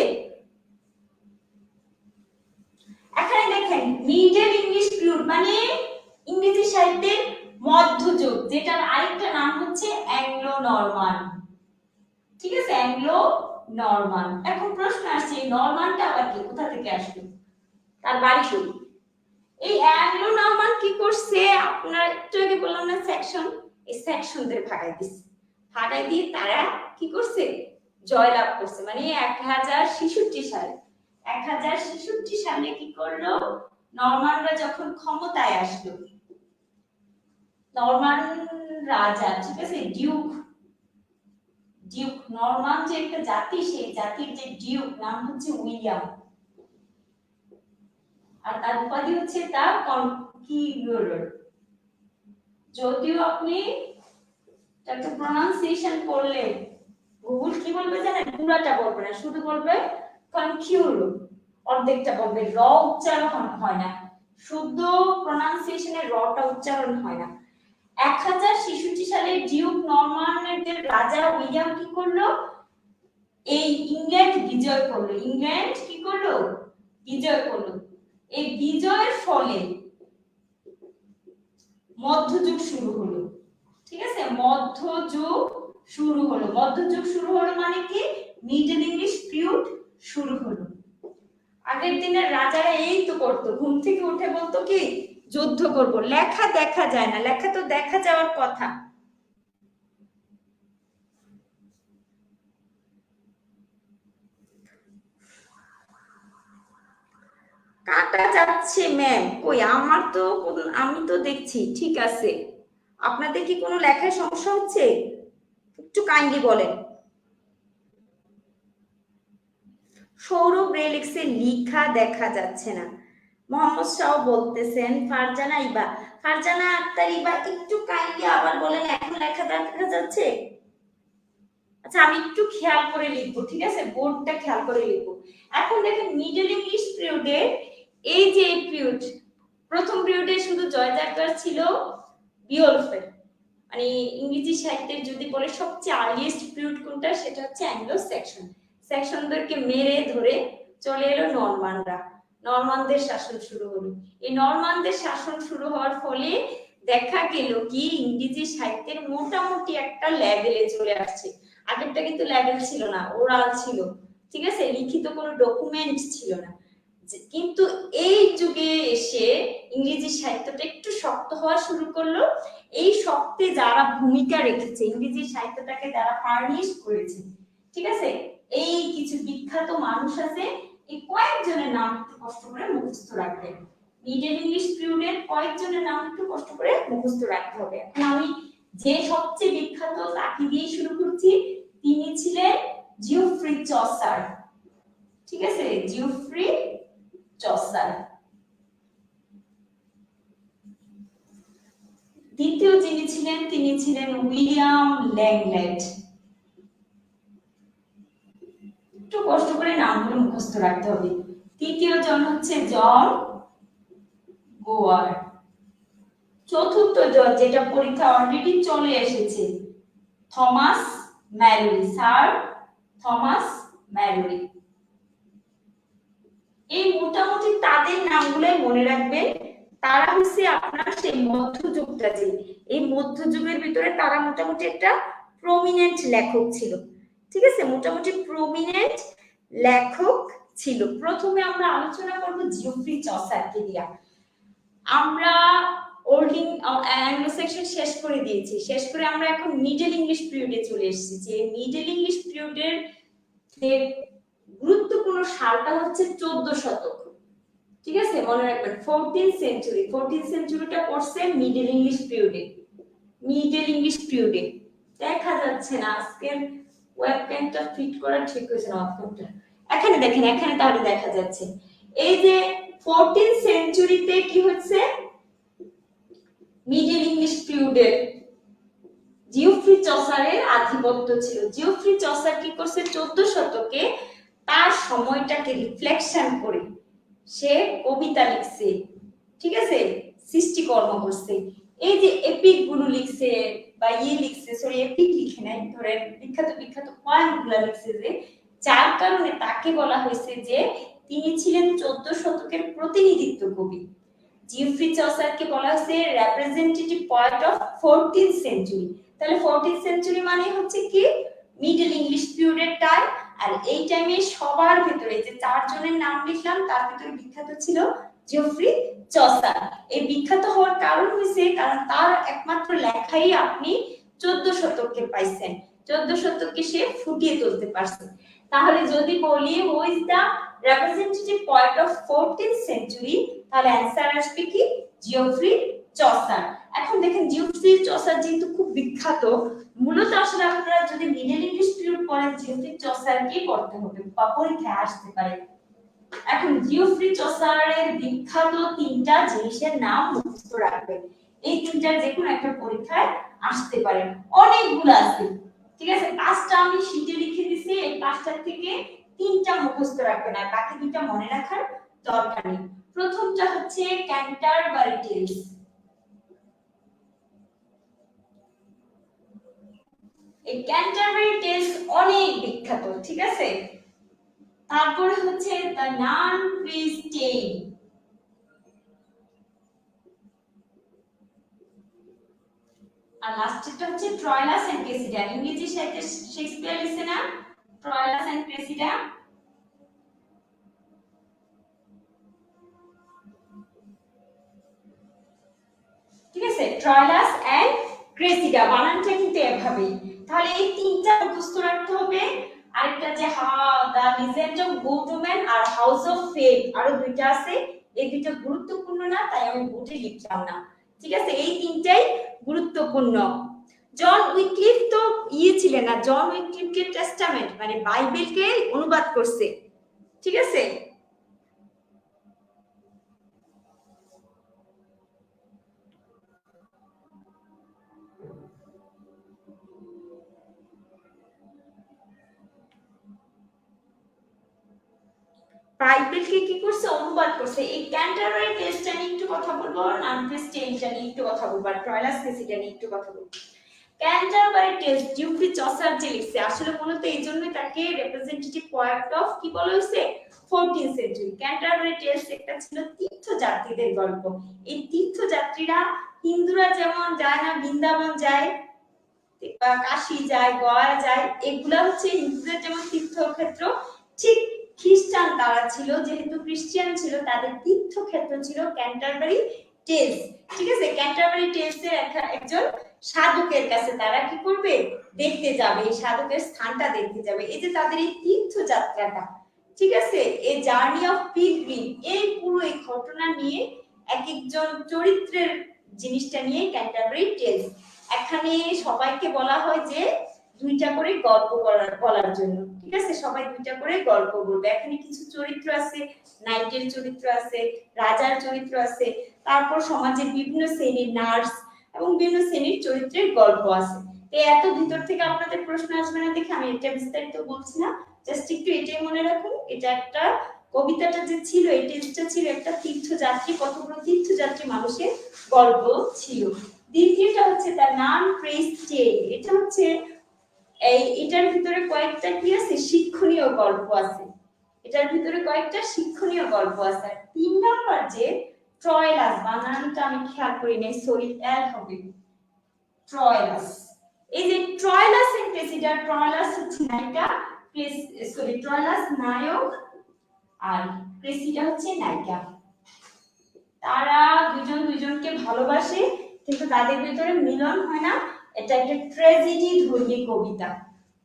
এখানে দেখেন, মিডল ইংলিশ পিরিয়ড মানে ইংরেজি সাহিত্যের মধ্যযুগ, যেটার আরেকটা নাম হচ্ছে অ্যাংলো নরমান, ঠিক আছে, অ্যাংলো নরমান। এখন প্রশ্ন আসছে, এই নরমানটা আবার কি, কোথা থেকে আসলো, তার বাড়ি কই? এই অ্যাংলো নরমান কি করছে, আপনারা একটু আগে বললাম না সেকশন, এই সেকশনদের ভাগাই দিচ্ছে, ভাগাই দিয়ে তারা কি করছে, জয়লাভ করছে। মানে 1066 সালে, 1066 সালে কি করলো, নরমানরা যখন ক্ষমতায় আসলো, নরমান রাজা, ঠিক আছে, ডিউক, ডিউক নরমান যে একটা জাতি, সেই জাতির যে ডিউক নাম হচ্ছে উইলিয়াম, আর তার উপাধি হচ্ছে দা কনকিউরর। যদিও আপনি একটা প্রনাউন্সিয়েশন করলে গুগল কি বলবে জানেন, পুরাটা বলবে না, শুধু বলবে কনকিউর, অর্ধেকটা বলবে, র উচ্চারণ হয় না, শুদ্ধ প্রনাউন্সিয়েশনে রটা উচ্চারণ হয় না। 1066 সালে ডিউক নরমানদের রাজা উইলিয়াম কি করলো, এই ইংল্যান্ড বিজয় করলো, ইংল্যান্ড কি করলো, বিজয় করলো। এই বিজয়ের ফলে মধ্যযুগ শুরু হলো, ঠিক আছে, মধ্যযুগ শুরু হলো। মধ্যযুগ শুরু হলো মানে কি, মিডল ইংলিশ পিরিয়ড শুরু হলো। আগের দিনের রাজারা এই তো করতো, ঘুম থেকে উঠে বলতো কি, যুদ্ধ করব, লেখা দেখা যায় না, লেখা তো দেখা যাওয়ার কথা। কাটা যাচ্ছে ম্যাম, কই আমার তো, আমি তো দেখছি ঠিক আছে। আপনাদের কি কোনো লেখায় সমস্যা হচ্ছে? একটু কাইন্ডলি বলেন। সৌরভ রে লিখছে লেখা দেখা যাচ্ছে না। মোহাম্মদ শাহ বলতেছেন, ফারজানা ইবা, ফারজানা আক্তার ইবা, একটু কাইন্ডলি আবার বলেন, এখন লেখা দেখা যাচ্ছে? আচ্ছা আমি একটু খেয়াল করে লিখবো, ঠিক আছে, বোর্ডটা খেয়াল করে লিখবো। এখন দেখেন, মিডল ইংলিশ পিরিয়ডে এই যে পিরিয়ড, প্রথম পিরিয়ডে শুধু জয়জারকার ছিল বিওলফের, মানে ইংরেজি সাহিত্যের যদি বলে সবচেয়ে আর্লিয়েস্ট পিরিয়ড কোনটা, সেটা হচ্ছে অ্যাংলো সেকশন। সেকশনদেরকে মেরে ধরে চলে এলো নরমানরা, নরমানদের শাসন শুরু হলো। এই নরমানদের শাসন শুরু হওয়ার ফলে দেখা গেল কি, ইংরেজি সাহিত্যের মোটামুটি একটা লেভেলে চলে আসছে। আগেরটা কিন্তু লেভেল ছিল না, ওরাল ছিল, ঠিক আছে, লিখিত কোনো ডকুমেন্ট ছিল না। কিন্তু এই যুগে এসে ইংরেজি সাহিত্যটা একটু শক্ত হওয়া শুরু করলো। এই শক্তে যারা ভূমিকা রেখেছে, ইংরেজি সাহিত্যটাকে যারা ফার্নিশ করেছে, ঠিক আছে, এই কিছু বিখ্যাত মানুষ আছে। এই কয়েকজনের নাম একটু কষ্ট করে মুখস্থ রাখবেন। মিডল ইংলিশ পিরিয়ডের কয়েকজনের নাম একটু কষ্ট করে মুখস্থ রাখতে হবে। এখন আমি যে সবচেয়ে বিখ্যাত তাকে দিয়ে শুরু করছি। তিনি ছিলেন জিওফ্রি চসার। ঠিক আছে, জিওফ্রি চসার। দ্বিতীয় যিনি ছিলেন তিনি ছিলেন উইলিয়াম ল্যাংল্যান্ড। একটু কষ্ট করে নামগুলো মুখস্থ রাখতে হবে। তৃতীয় জন হচ্ছে জন গোয়ার। চতুর্থ জন, যেটা পরীক্ষা অলরেডি চলে এসেছে, Thomas Mallory, sir Thomas Mallory. এই মোটামুটি তাদের নামগুলোই মনে রাখবেন। তারা হচ্ছে আপনার সেই মধ্যযুগটা, যে এই মধ্যযুগের ভিতরে তারা মোটামুটি একটা প্রমিনেন্ট লেখক ছিল। ঠিক আছে, মোটামুটি প্রমিনেন্ট লেখক ছিল। প্রথমে আমরা আলোচনা করব জিওফ্রি চসারকে দিয়া। আমরা ওল্ড অ্যাংলো সেকশন শেষ করে দিয়েছি, শেষ করে আমরা এখন মিডল ইংলিশ পিরিয়ডে চলে এসেছি। যে মিডল ইংলিশ পিরিয়ডের যে গুরুত্বপূর্ণ সালটা হচ্ছে 14 শতক। ঠিক আছে, মনে রাখবেন 14th সেঞ্চুরি। 14th সেঞ্চুরিটা পড়ছে মিডল ইংলিশ পিরিয়ডে। মিডল ইংলিশ পিরিয়ডে দেখা যাচ্ছে না, আজকের ওয়েবক্যামটা ফিট করা ঠিক হয়েছে না। ওয়েবক্যামটা এখানে দেখেন, এখানে তাহলে দেখা যাচ্ছে। এই যে 14th সেঞ্চুরিতে কি হচ্ছে, মিডল ইংলিশ পিরিয়ডে জিওফ্রি চসারের আধিপত্য ছিল। জিওফ্রি চসার কি করছে, 14 শতকে তার সময়টাকে রিফ্লেকশন করে সে কবিতা লিখছে। ঠিক আছে, সৃষ্টিকর্ম করছে। এই যে এপিক গুলো লিখছে বা লিখছে, সরি এপিক লিখে নাই, ধরেন বিখ্যাত বিখ্যাত পয়েন্ট গুলো লিখছে, যে যার কারণে তাকে বলা হয়েছে যে তিনি ছিলেন 14 শতকের প্রতিনিধিত্ব কবি। জিওফ্রি চসারকে বলা হয়েছে representative poet of 14th century. তাহলে 14th সেঞ্চুরি মানে হচ্ছে কি, মিডল ইংলিশ পিরিয়ডের টাইম। আর এই টাইমে সবার ভিতরে যে চারজনের নাম লিখলাম তার ভিতরে বিখ্যাত ছিল জিওফ্রি চসার। এই বিখ্যাত হওয়ার কারণ হইছে কারণ তার একমাত্র লেখাই আপনি 14 শতকে পাইছেন। 14 শতকে সে ফুটিয়ে তুলতে পারছে। তাহলে যদি বলি who is the representative poet of 14th century, তাহলে অ্যানসার আসবে কি, জিওফ্রি চসার। এখন দেখেন জিওফ্রি চসার যেহেতু খুব বিখ্যাত, মূলত আসলে আপনারা যদি মিডল ইংলিশ পিরিয়ড পড়েন জিওফ্রি চসারকে পড়তে হবে বা পরীক্ষায় আসতে পারে। এখন জিওফ্রি চসারের বিখ্যাত তিনটা জিনিসের নাম মুখস্থ রাখবেন। এই তিনটার যে কোনো একটা পরীক্ষায় আসতে পারে, অনেকগুলো আছে। ঠিক আছে, পাঁচটা আমি শীটে লিখে দিছি, এই পাঁচটার থেকে তিনটা মুখস্থ রাখবেন আর বাকি দুইটা মনে রাখার দরকার নেই। প্রথমটা হচ্ছে ক্যান্টারবারি টেলস। এই ক্যান্টারবারি টেলস অনেক বিখ্যাত। ঠিক আছে, তারপরে হচ্ছে দ্য নান প্রিজ টেল। আর লাস্টেরটা হচ্ছে ট্রয়লাস এন্ড ক্রেসিডা। ইংরেজি সাহিত্যে শেক্সপিয়ার লিখছে না ট্রয়লাস এন্ড ক্রেসিডা। ঠিক আছে, ট্রয়লাস এন্ড ক্রেসিডা, বানানটা কিন্তু এভাবেই। তাহলে এই তিনটা মুখস্থ রাখতে হবে। আরেকটা যে দ্য লিজেন্ড অফ গুডম্যান আর হাউস অফ ফেম, আরো দুইটা আছে। এই দুইটা গুরুত্বপূর্ণ না, তাই আমি বোর্ডে লিখলাম না। ঠিক আছে, এই তিনটাই গুরুত্বপূর্ণ। জন উইক্লিফ তো ছিলেন না, জন উইক্লিফকে টেস্টামেন্ট মানে বাইবেলকে অনুবাদ করছে। ঠিক আছে, বাইবেলকে কি করছে, অনুবাদ করছে। এই ক্যান্টারবারি টেলসটা নিয়ে একটু কথা বলবো, নানপ্রিজ টেলসটা নিয়ে একটু কথা বলবো, আর ট্রয়লাস ক্রেসিডা নিয়ে একটু কথা বলবো। ক্যান্টারবারি টেলস জিওফ্রি চসার যে লিখছে, আসলে মূলত এই জন্যই তাকে রিপ্রেজেন্টেটিভ পয়েট অফ কি বলা হয়েছে 14th সেঞ্চুরি। ক্যান্টারবারি টেলস একটা ছিল তীর্থযাত্রীদের গল্প। এই তীর্থযাত্রীরা, হিন্দুরা যেমন যায় না বৃন্দাবন যায়, কাশী যায়, গয়া যায়, এগুলা হচ্ছে হিন্দুদের যেমন তীর্থক্ষেত্র, ঠিক খ্রিস্টান তারা ছিল, যেহেতু খ্রিস্টান ছিল তাদের তীর্থক্ষেত্র ছিল ক্যান্টারবারি টেলস। ঠিক আছে, ক্যান্টারবারি টেলসের একজন সাধকের কাছে তারা কি করবে, দেখতে যাবে, এই সাধকের স্থানটা দেখতে যাবে। এই যে তাদের এই তীর্থযাত্রাটা, ঠিক আছে, এই জার্নি অফ পিলগ্রিম, এই পুরো এই ঘটনা নিয়ে এক একজন চরিত্রের জিনিসটা নিয়ে ক্যান্টারবারি টেলস। এখানে সবাইকে বলা হয় যে দুইটা করে গল্প বলার জন্য, ঠিক আছে, সবাই দুইটা করে গল্প বলবে। এখানে কিছু চরিত্র আছে, নাইটের চরিত্র আছে, রাজার চরিত্র আছে, তারপর সমাজের বিভিন্ন শ্রেণীর নার্স এবং বিভিন্ন শ্রেণীর চরিত্রের গল্প আছে। তো এত ভিতর থেকে আপনাদের প্রশ্ন আসবে না দেখে আমি এটা বিস্তারিত বলছি না, জাস্ট একটু এটাই মনে রাখুন, এটা একটা কবিতাটা যে ছিল, এই টেক্সটটা ছিল একটা তীর্থযাত্রী, কতগুলো তীর্থযাত্রী মানুষের গল্প ছিল। দ্বিতীয়টা হচ্ছে তার নাম প্রেস্টে, এটা হচ্ছে এটার ভিতরে কয়েকটা কি আছে, শিক্ষণীয় গল্প আছে, এটার ভিতরে কয়েকটা শিক্ষণীয় গল্প আছে। আর 3 নাম্বার যে ট্রয়লাস, বানানটা আমি খেয়াল করি নাই, সরি, এল হবে, ট্রয়লাস। এই যে ট্রয়লাস এন্ড ক্রেসিডা, ট্রয়লাস হচ্ছে নায়িকা, সরি ট্রয়লাস নায়ক আর ক্রেসিডা হচ্ছে নায়িকা। তারা দুজন দুজনকে ভালোবাসে কিন্তু তাদের ভিতরে মিলন হয় না, এটা একটা ট্র্যাজেডি ধর্মী কবিতা।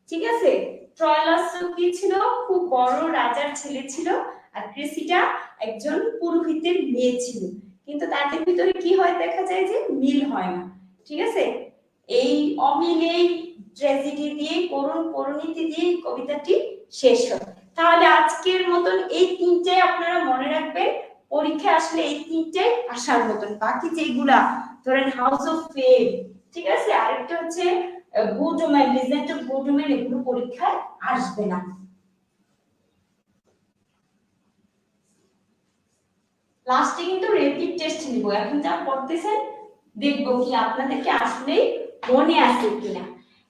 ঠিক আছে, ট্রয়লাস কি ছিল, খুব বড় রাজার ছেলে ছিল, আর ক্রেসিডা একজন পুরোহিতের মেয়ে ছিল, কিন্তু তাদের ভিতরে কি হয় দেখা যায় যে মিল হয় না। ঠিক আছে, এই অমিলেই ট্র্যাজেডি দিয়ে, করুণ পরিণতি দিয়ে কবিতাটি শেষ হয়। তাহলে আজকের মতন এই তিনটাই আপনারা মনে রাখবেন, পরীক্ষা আসলে এই তিনটাই আসার মতন। বাকি যেগুলা ধরেন হাউস অফ ফেম, ঠিক আছে, আরেকটা হচ্ছে good women, legend of good women, এগুলো পরীক্ষায় আসবে না। লাস্টে কিন্তু রেপিড টেস্ট নিব, এখন যা পড়তেছেন দেখবো কি আপনাদেরকে আসলেই মনে আছে কিনা।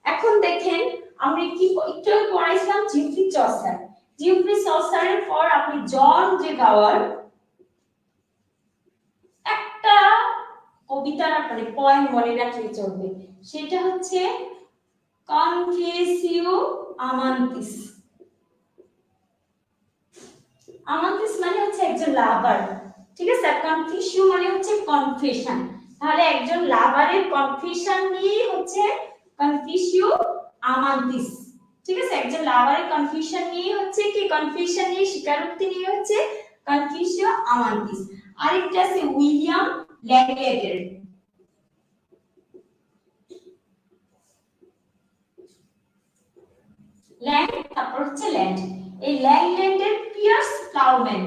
এখন দেখেন আমরা কি একটু পড়াইছিলাম জিওফ্রি চসার, জিওফ্রি চসারের পর আপনি জন জে গাওয়ার একটা কবিতার মানে পয়েম মনে রাখলে চলবে, সেটা হচ্ছে কনফিউসিও আমান্তিস। আমান্তিস মানে হচ্ছে একজন লাভার, ঠিক আছে, আর কনফিউসিও মানে হচ্ছে কনফেশন। তাহলে একজন লাভারের কনফেশন নিয়ে হচ্ছে কনফিউসিও আমান্তিস। ঠিক আছে, একজন লাভারের কনফিউশন নিয়ে হচ্ছে কি, কনফিউশন নিয়ে স্বীকারোক্তি নিয়ে হচ্ছে কনফিউসিও আমান্তিস। আরেকটা আছে উইলিয়াম ল্যাংল্যান্ডের, ল্যান্ড তারপর হচ্ছে ল্যান্ড, এই ল্যাংল্যান্ডের পিয়ার্স প্লাউম্যান,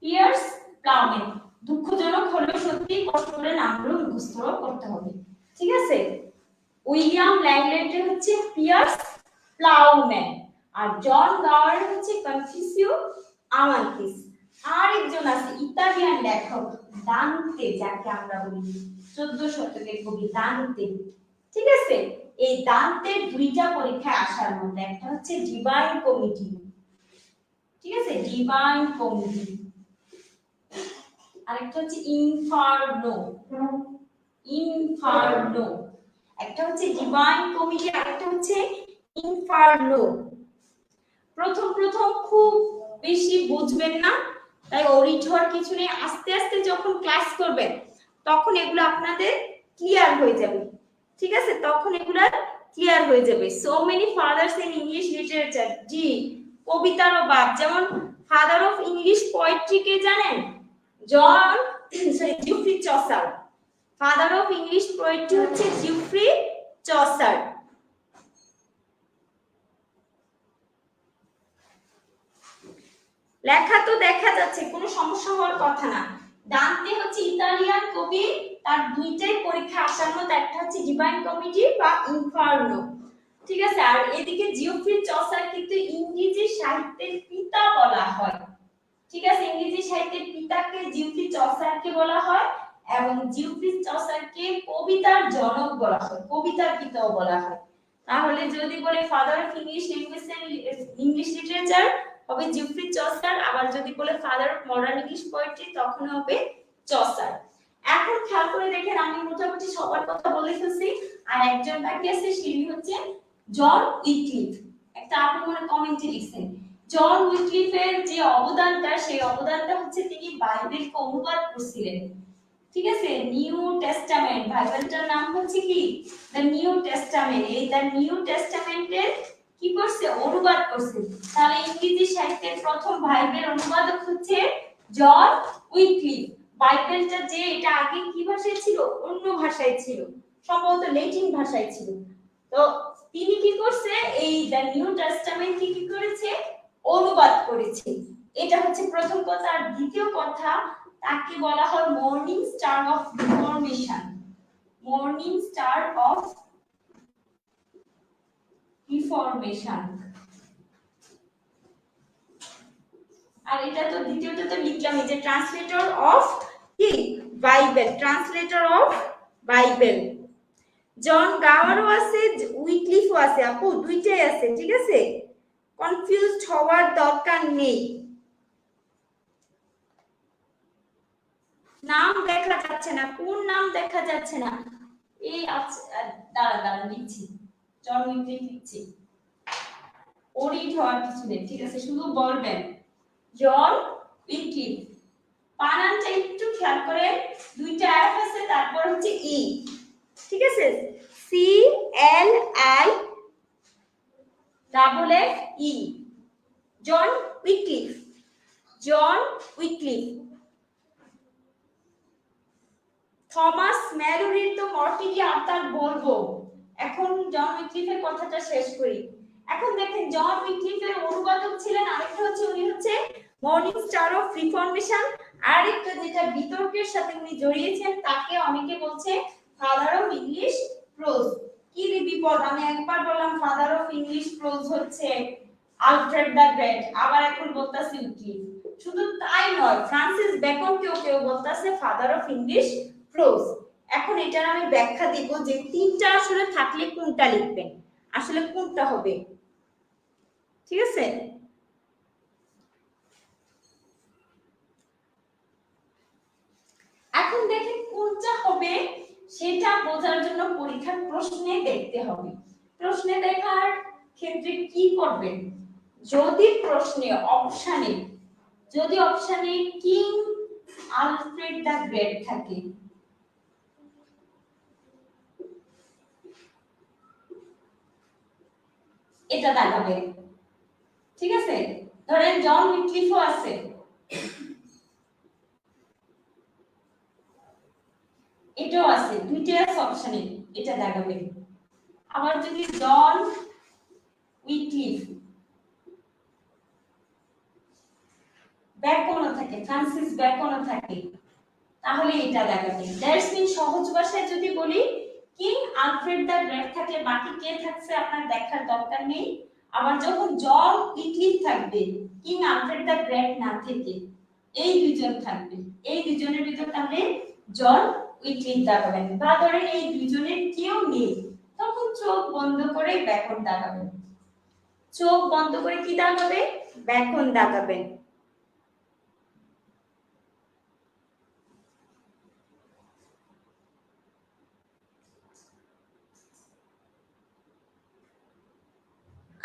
পিয়ার্স প্লাউম্যান, দুঃখজনক হলেও সত্যি কষ্ট করে নামগুলো মুখস্থ করতে হবে। ঠিক আছে, উইলিয়াম ল্যাংল্যান্ডের হচ্ছে পিয়ার্স প্লাউম্যান, আর জন গাওয়ার হচ্ছে কনফিউসিও আমান্তিস। আর একজন আছে ইতালিয়ান লেখক দান্তে, যাকে আমরা বলি 14 শতকের কবি দান্তে। ঠিক আছে, এই দান্তের দুইটা পরীক্ষায় আসার মধ্যে, একটা হচ্ছে ডিভাইন কমিটি, ঠিক আছে, ডিভাইন কমিটি, আরেকটা হচ্ছে ইনফার্নো, ইনফার্নো, একটা হচ্ছে ডিভাইন কমিটি, আরেকটা হচ্ছে ইনফার্নো। প্রথম প্রথম খুব বেশি বুঝবেন না, তাই অরিট হওয়ার কিছু নেই, আস্তে আস্তে যখন ক্লাস করবেন তখন এগুলো আপনাদের ক্লিয়ার হয়ে যাবে। ঠিক আছে, তখন এগুলো ক্লিয়ার হয়ে যাবে। So many fathers in English literature, জি কবিতারও বাপ, যেমন ফাদার অফ ইংলিশ পোয়েট্রি কে জানেন, John Geoffrey Chaucer, father of English poetry হচ্ছে জিওফ্রি চসার। লেখা তো দেখা যাচ্ছে, কোনো সমস্যা হওয়ার কথা না। দান্তে হচ্ছে ইতালিয়ান কবি, তার দুইটাই পরীক্ষা আসার মতো, একটা হচ্ছে ডিভাইন কমিটি বা ইনফার্নো। ঠিক আছে, আর এদিকে জিওফ্রি চসার কিন্তু ইংরেজি সাহিত্যের পিতা বলা হয়। ঠিক আছে, ইংরেজি সাহিত্যের পিতাকে জিওফ্রি চসারকে বলা হয়, এবং জিওফ্রি চসারকে কবিতার জনক বলা হয়, কবিতার পিতাও বলা হয়। তাহলে যদি বলে father of English language and English literature হবে জিওফ্রি চসার, আবার যদি বলে father of modern English poetry তখন হবে চসার। এখন খেয়াল করে দেখেন, আমি মোটামুটি সবার কথা বলে ফেলছি, আর একজন বাকি আছে, তিনি হচ্ছে জন উইক্লিফ। একটা আপনি মনে কমেন্টে লিখছেন জন উইক্লিফের যে অবদানটা, সেই অবদানটা হচ্ছে তিনি বাইবেলকে অনুবাদ করেছিলেন, ঠিক আছে। নিউ টেস্টামেন্ট, বাইবেলটার নাম হচ্ছে কি দ্য নিউ টেস্টামেন্ট। এই দ্য নিউ টেস্টামেন্টের কি করছে, অনুবাদ করছে। তাহলে ইংরেজি সাহিত্যের প্রথম বাইবেল অনুবাদক হচ্ছে জন উইক্লিফ। বাইবেলটা যে এটা আগে কি ভাষায় ছিল, অন্য ভাষায় ছিল, সম্ভবত ল্যাটিন ভাষায় ছিল। তো তিনি কি করছে, এই দ্য নিউ টেস্টামেন্ট কি করেছে, অনুবাদ করেছে। এটা হচ্ছে প্রথম কথা। আর দ্বিতীয় কথা, তাকে বলা হয় morning star of reformation, morning star of reformation. আর এটা তো দ্বিতীয়টা তো লিখলাম, এই যে ট্রান্সলেটর অফ কি Bible, translator of Bible. John গাওয়ারও আছে, উইক্লিফও আছে, আপু দুইটাই আছে, ঠিক আছে, কনফিউজড হওয়ার দরকার নেই। নাম দেখা যাচ্ছে না, কোন নাম দেখা যাচ্ছে না, এই দাঁড়া দাঁড়া লিখছি, জন উইক্লিফ লিখছি, ওরিড হওয়ার কিছু নেই, ঠিক আছে, শুধু বলবেন জন উইক্লিফ। বানানটা একটু খেয়াল করে, দুইটা এফ আছে, তারপর হচ্ছে ই, ঠিক আছে, C L I double F E, John Wycliffe, John Wycliffe. Thomas ম্যালোরির তো মর্টিলি আত্মার বলবো, এখন জন উইক্লিফের কথাটা শেষ করি। এখন দেখেন জন উইক্লিফের অনুবাদক ছিলেন, আরেকটা হচ্ছে উনি হচ্ছে মর্নিং স্টার অফ রিফরমেশন, আরেকটা যেটা বিতর্কের সাথে উনি জড়িয়েছেন, তাকে অনেকে বলছে ফাদার অফ ইংলিশ প্রোজ। কি রে বিপদ, আমি একবার বললাম ফাদার অফ ইংলিশ প্রোজ হচ্ছে আলফ্রেড দ্য গ্রেট, আবার এখন বলতাছে উইক্লিফ। শুধু তাই নয়, ফ্রান্সিস বেকন কেউ বলতাছে ফাদার অফ ইংলিশ প্রোজ। এখন এটার আমি ব্যাখ্যা দিব যে তিনটা আসলে থাকলে কোনটা লিখবেন, আসলে কোনটা হবে, ঠিক আছে। এখন দেখেন কোনটা হবে সেটা বোঝার জন্য পরীক্ষার প্রশ্নে দেখতে হবে। প্রশ্নে দেখার ক্ষেত্রে কি করবেন, যদি প্রশ্নে অপশনে, যদি অপশনে কিং আলফ্রেড দ্য গ্রেট থাকে, এটা দেখাবে, ঠিক আছে। ধরেন জন উইক্লিফও আছে, এটাও আছে, দুইটা আছে অপশনে, এটা দেখাবে। আবার যদি জন উইক্লিফ ব্যাকনও থাকে, ফ্রান্সিস ব্যাকনও থাকে, তাহলে এটা দেখাবে। দ্যাটস মিন সহজ ভাষায় যদি বলি, কিং আলফ্রেড দ্য গ্রেট থাকলে বাকি কে থাকছে আপনার দেখার দরকার নেই। আবার যখন জন উইক্লিফ থাকবে, কিং আলফ্রেড দ্য গ্রেট না থেকে এই দুইজন থাকবে, এই দুইজনের ভিতর তাহলে জন উইক্লিফ দেখাবেন। বা ধরেন এই দুইজনের কেউ নেই, তখন চোখ বন্ধ করে ব্যাকন দেখাবেন, চোখ বন্ধ করে কি দেখাবে, ব্যাকন দেখাবেন।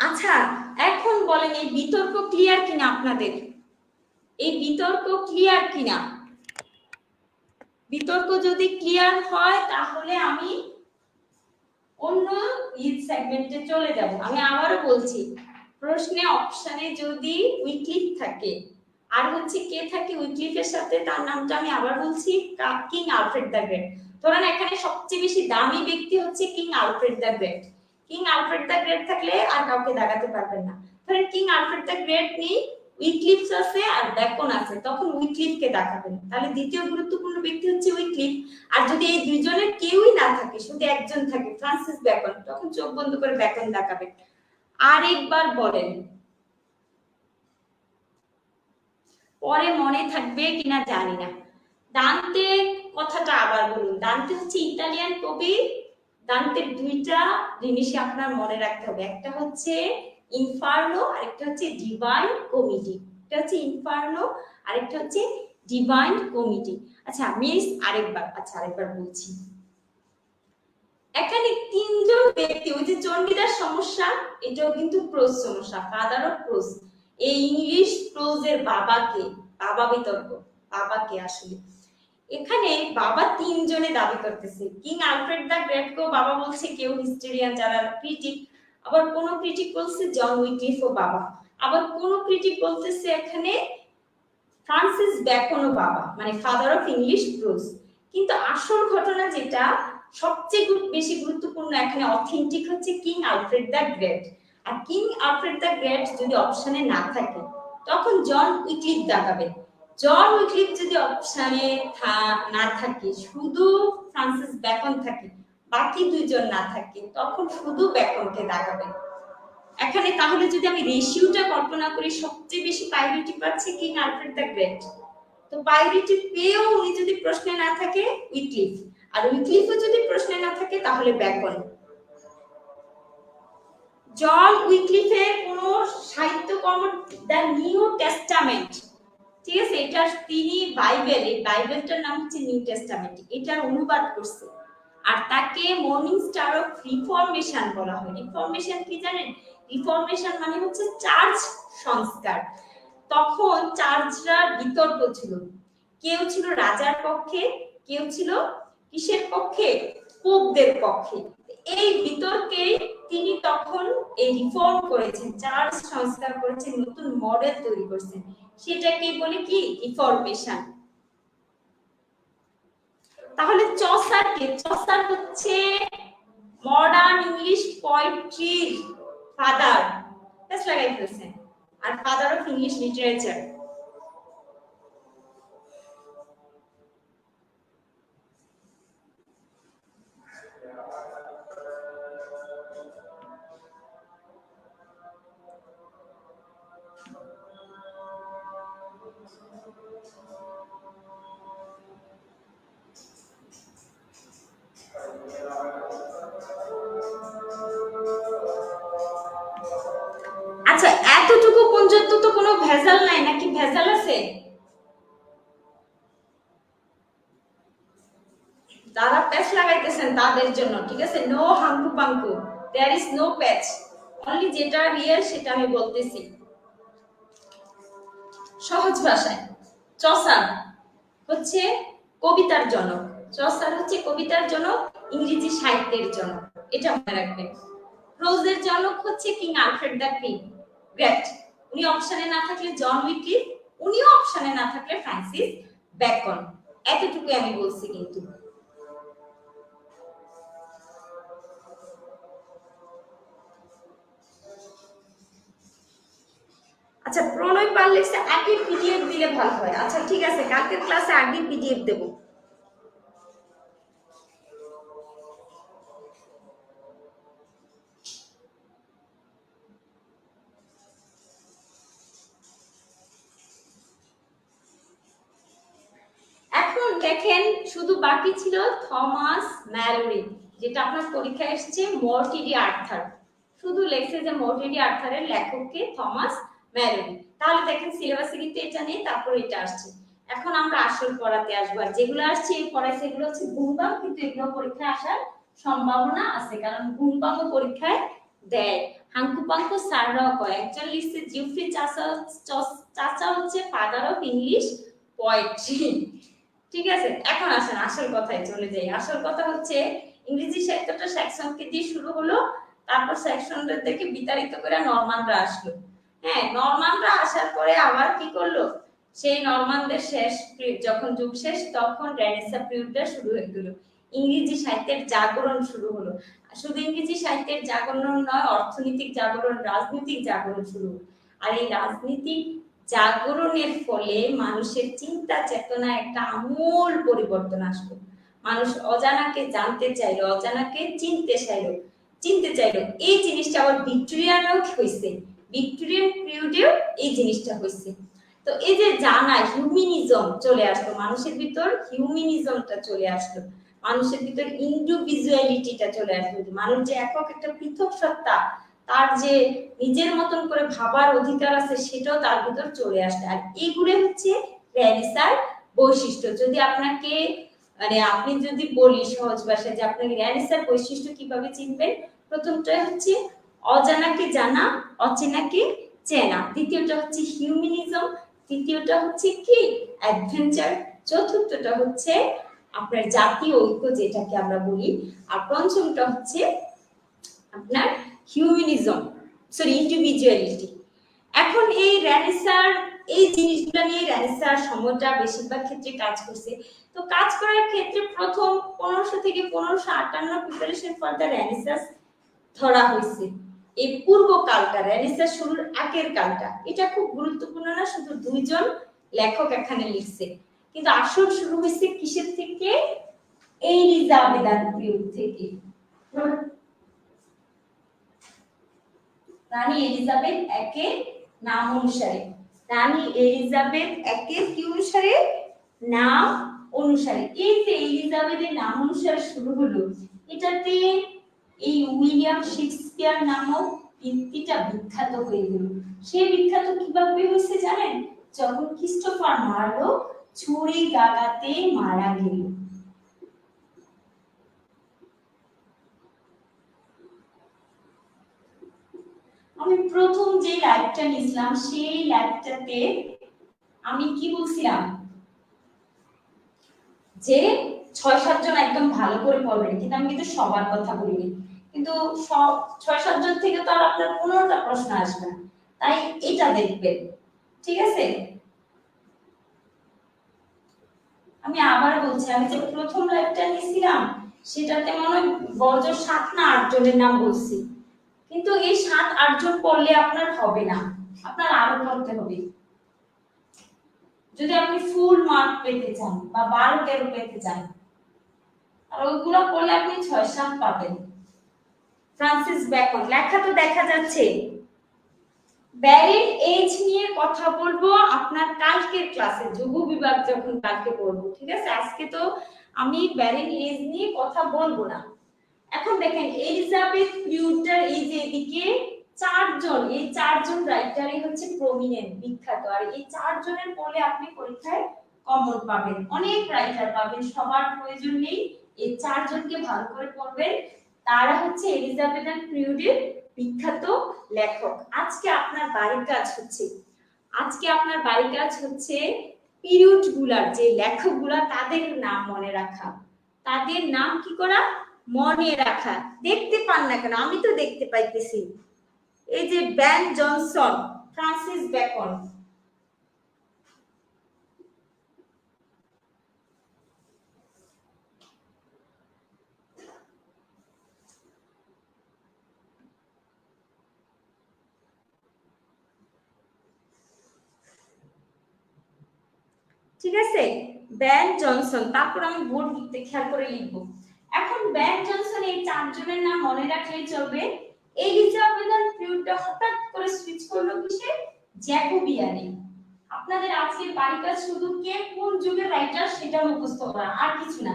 আচ্ছা, এখন বলেন এই বিতর্ক ক্লিয়ার কিনা আপনাদের, এই বিতর্ক ক্লিয়ার কিনা? বিতর্ক যদি ক্লিয়ার হয় তাহলে আমি অন্য সেগমেন্টে চলে যাব। আমি আবারও বলছি, প্রশ্নে অপশনে যদি উইক্লিফ থাকে আর হচ্ছে কে থাকে উইক্লিফের সাথে, তার নামটা আমি আবার বলছি, কিং আলফ্রেড দ্য গ্রেট। ধরেন এখানে সবচেয়ে বেশি দামি ব্যক্তি হচ্ছে king Alfred the great, king Alfred the great থাকলে আর কাউকে দাগাতে পারবেন না। ধরেন কিং আলফ্রেড দ্য গ্রেট নেই, উইক্লিফ আছে আর ব্যাকন আছে, তখন উইক্লিফকে দেখাবেন। তাহলে দ্বিতীয় গুরুত্বপূর্ণ ব্যক্তি হচ্ছে উইক্লিফ। আর যদি এই দুইজনের কেউই না থাকে, শুধু একজন থাকে ফ্রান্সিস ব্যাকন, তখন চোখ বন্ধ করে ব্যাকন দেখাবেন। আরেকবার বলেন, পরে মনে থাকবে কিনা জানি না। দান্তে কথাটা আবার বলুন, দান্তে হচ্ছে ইতালিয়ান কবি। দান্তের দুইটা জিনিসই আপনার মনে রাখতে হবে, একটা হচ্ছে ইনফার্নো, আরেকটা হচ্ছে ডিভাইন কমিটি। এটা হচ্ছে ইনফার্নো, আরেকটা হচ্ছে ডিভাইন কমিটি। আচ্ছা মিস আরেকবার বলছি, এখানে তিনজন ব্যক্তি, ওই যে চণ্ডীদাস সমস্যা, এটাও কিন্তু প্রোজ সমস্যা, ফাদার অফ প্রোজ। এই ইংলিশ প্রোজের বাবাকে, বাবা বিতর্ক, বাবাকে আসলে এখানে বাবা তিনজনে দাবি করতেছে। কিং আলফ্রেড দ্য গ্রেট কেও বাবা বলছে, কেউ হিস্টোরিয়ান যারা ক্রিটিক, আবার কোন ক্রিটিক বলছে জন উইক্লিফ ও বাবা, আবার কোন ক্রিটিক বলতেছে এখানে ফ্রান্সিস ব্যাকন ও বাবা, মানে ফাদার অফ ইংলিশ প্রোজ। কিন্তু আসল ঘটনা যেটা সবচেয়ে বেশি গুরুত্বপূর্ণ এখানে অথেন্টিক হচ্ছে কিং আলফ্রেড দ্য গ্রেট। আর কিং আলফ্রেড দ্য গ্রেট যদি অপশনে না থাকে তখন জন উইক্লিফ দাগাবে। জন উইক্লিফ যদি অপশনে না থাকে, শুধু ফ্রান্সিস ব্যাকন থাকে, বাকি দুইজন না থাকে, তখন শুধু ব্যাকনকে দাগাবে। এখানে তাহলে যদি আমি রেশিওটা কল্পনা করি, সবচেয়ে বেশি প্রায়োরিটি পাচ্ছে কিং আলফ্রেড দ্য গ্রেট। তো প্রায়োরিটি পেয়েও উনি যদি প্রশ্নে না থাকে উইক্লিফ, আর উইক্লিফও যদি প্রশ্নে না থাকে তাহলে ব্যাকন। জন উইক্লিফের কোন সাহিত্যকর্ম দ্য নিউ টেস্টামেন্ট, ঠিক আছে, এটা তিনি বাইবেল, এই বাইবেলটার নাম হচ্ছে নিউ টেস্টামেন্ট, এটার অনুবাদ করছে। আর তাকে মর্নিং স্টার অফ রিফর্মেশন বলা হয়। রিফর্মেশন কি জানেন? রিফর্মেশন মানে হচ্ছে চার্চ সংস্কার। তখন চার্চরা বিতর্ক ছিল, কেউ ছিল রাজার পক্ষে, কেউ ছিল কিসের পক্ষে? পোপদের পক্ষে। এই বিতর্কে তিনি তখন এই রিফর্ম করেছেন, চার্চ সংস্কার করেছেন, নতুন মডেল তৈরি করেছেন, সেটাকে বলে কি? রিফর্মেশন। তাহলে চসার কে? চসার হচ্ছে মডার্ন ইংলিশ পোয়েট্রির ফাদার, বেশ লাগাই ফেলছেন, আর ফাদার অফ ইংলিশ লিটারেচার। আচ্ছা, এতটুকু পর্যন্ত তো কোনো ভেজাল নাই, নাকি ভেজাল আছে? যারা প্যাচ লাগাইতেছেন তাদের জন্য, ঠিক আছে, no hanky panky, there is no patch, only যেটা রিয়েল সেটা আমি বলতেছি সহজ ভাষায়। চসার হচ্ছে কবিতার জনক, চসার হচ্ছে কবিতার জনক, ইংরেজি সাহিত্যের জনক, এটা মনে রাখবেন। প্রোজের জনক হচ্ছে কিং আলফ্রেড দ্য গ্রেট, উনি অপশনে না থাকলে জন উইক্লিফ, উনিও অপশনে না থাকলে ফ্রান্সিস ব্যাকন। এতটুকু আমি বলছি কিন্তু। আচ্ছা, প্রণয় পারলে আগে পিডিএফ দিলে ভালো হয়। আচ্ছা ঠিক আছে, কালকের ক্লাসে আগে পিডিএফ দেব। এখন দেখেন শুধু বাকি ছিল থমাস ম্যালোরি, যেটা আপনার পরীক্ষায় এসেছে মর্টিডি আর্থার, শুধু লেখছে যে মর্টিডি আর্থারের লেখককে থমাস ম্যালোরি। তাহলে দেখেন সিলেবাসে কিন্তু এটা নেই, তারপর এটা আসছে। এখন আমরা আসল পড়াতে আসবো, আর যেগুলো আসছে এই পড়ায় সেগুলো হচ্ছে গুণবাম, কিন্তু এগুলো পরীক্ষায় আসার সম্ভাবনা আছে, কারণ গুণবামও পরীক্ষায় দেয়। হাঙ্কুপাঙ্কু স্যাররাও কয়। একজন লিখছে জিওফ্রি চাচা হচ্ছে ফাদার অফ ইংলিশ পোয়েট্রি। ঠিক আছে, এখন আসেন আসল কথায় চলে যাই। আসল কথা হচ্ছে ইংরেজি সাহিত্যটা সেকশনকে দিয়ে শুরু হলো, তারপর সেকশনদের থেকে বিতাড়িত করে নরমানরা আসলো। হ্যাঁ, নরমানরা আসার পরে আবার কি করলো, সেই নরমানদের শেষ যখন যুগ শেষ, তখন রেনেসাঁ পিরিয়ডটা শুরু হয়ে গেল, ইংরেজি সাহিত্যের জাগরণ শুরু হলো। শুধু ইংরেজি সাহিত্যের জাগরণ নয়, অর্থনৈতিক জাগরণ, রাজনৈতিক জাগরণ শুরু হলো। আর এই রাজনীতিক জাগরণের ফলে মানুষের চিন্তা চেতনায় একটা আমূল পরিবর্তন আসলো। মানুষ অজানাকে জানতে চাইলো, অজানাকে চিনতে চাইলো। এই জিনিসটা আবার ভিক্টোরিয়ানও হয়েছে, ভিক্টোরিয়ান পিরিয়ডেও এই জিনিসটা হয়েছে। তো এই যে জানা, হিউম্যানিজম চলে আসলো মানুষের ভিতর, হিউম্যানিজমটা চলে আসলো মানুষের ভিতর, ইন্ডিভিজুয়ালিটিটা চলে আসলো, মানুষ যে একক একটা পৃথক সত্তা, তার যে নিজের মতন করে ভাবার অধিকার আছে, সেটাও তার ভিতর চলে আসে। আর এইগুলো হচ্ছে রেনেসাঁর বৈশিষ্ট্য। যদি আপনাকে মানে আপনি যদি বলি সহজ ভাষায় যে আপনি রেনেসাঁর বৈশিষ্ট্য কিভাবে চিনবেন, প্রথমটা হচ্ছে অজানাকে জানা, অচেনাকে চেনা, দ্বিতীয়টা হচ্ছে হিউম্যানিজম, তৃতীয়টা হচ্ছে কি অ্যাডভেঞ্চার, চতুর্থটা হচ্ছে আপনার জাতীয় ঐক্য যেটাকে আমরা বলি, আর পঞ্চমটা হচ্ছে আপনার হিউম্যানিজম সরি ইন্ডিভিজুয়ালিটি। এখন এই রেনেসার এই জিনিসগুলো নিয়ে রেনেসার সময়টা বেশিরভাগ ক্ষেত্রে কাজ করছে। তো কাজ করার ক্ষেত্রে প্রথম 1500 থেকে 1558 প্রিপারেশন ফর দ্য রেনেসাস ধরা হয়েছে। এই পূর্বকালটা রেনেসাস শুরুর আগের কালটা, এটা খুব গুরুত্বপূর্ণ না, শুধু দুইজন লেখক এখানে লিখছে, কিন্তু আসল শুরু হয়েছে কিসের থেকে? এলিজাবেথান পিরিয়ড থেকে। রানী এলিজাবেথ একের নাম অনুসারে, রানী এলিজাবেথ একের কি অনুসারে? নাম অনুসারে। এই যে এলিজাবেথের নাম অনুসারে শুরু হলো, এটাতে এই উইলিয়াম শেক্সপিয়ার নামক ব্যক্তিটা বিখ্যাত হয়ে গেল। সে বিখ্যাত কিভাবে হয়েছে জানেন? যখন ক্রিস্টোফার মার্লো ছুরি গাগাতে মারা গেল। আমি প্রথম যে লাইভটা নিছিলাম সেই লাইভটাতে আমি কি বলছিলাম যে 6-7 জন একদম ভালো করে পড়বেন, কিন্তু আমি কিন্তু সবার কথা বলিনি, কিন্তু সব 6-7 জন থেকে তো আর আপনার 15টা প্রশ্ন আসবে না, তাই এটা দেখবেন, ঠিক আছে? আমি আবার বলছি, আমি যে প্রথম লাইভটা নিছিলাম সেটাতে মনে হয় বড় 7 না 8 জনের নাম বলছি, কিন্তু এই 7-8 জন পড়লে আপনার হবে না, আপনার আরো পড়তে হবে যদি আপনি ফুল মার্ক পেতে চান বা 12-13 পেতে চান। আর ওইগুলো পড়লে আপনি 6-7 পাবেন। ফ্রান্সিস বেকন লেখা তো দেখা যাচ্ছে। ব্যারিড এজ নিয়ে কথা বলবো আপনার কালকের ক্লাসে, যুগ বিভাগ যখন কালকে পড়বো, ঠিক আছে? আজকে তো আমি ব্যারিড এজ নিয়ে কথা বলবো না। এখন দেখেন এলিজাবেথ পিরিয়ডটার এই যে এদিকে 4 জন, এই 4 জন রাইটারই হচ্ছে প্রমিনেন্ট বিখ্যাত, আর এই 4 জনের পড়লে আপনি পরীক্ষায় কমন পাবেন, অনেক রাইটার পাবেন, সবার প্রয়োজন নেই, এই 4 জনকে ভালো করে পড়বেন, তারা হচ্ছে এলিজাবেথান পিরিয়ডের বিখ্যাত লেখক। আজকে আপনার বাড়ির কাজ হচ্ছে, পিরিয়ড গুলার যে লেখকগুলা তাদের নাম মনে রাখা, তাদের নাম কি করা? মনে রাখা। দেখতে পান না কেন? আমি তো দেখতে পাইতেছি। এই যে বেন জনসন, ফ্রান্সিস বেকন, ঠিক আছে? বেন জনসন, তারপর আমি বোর্ড খেয়াল করে লিখবো। এখন বেন জনসন এই 4 জনের নাম মনে রাখলেই চলবে। এলিজাবেথান পিরিয়ডটা হঠাৎ করে সুইচ করলো কিসে? জ্যাকোবিয়ানে। আপনাদের আজকের বাড়িটা শুধু কে কোন যুগের রাইটার সেটা মুখস্থ করা, আর কিছু না।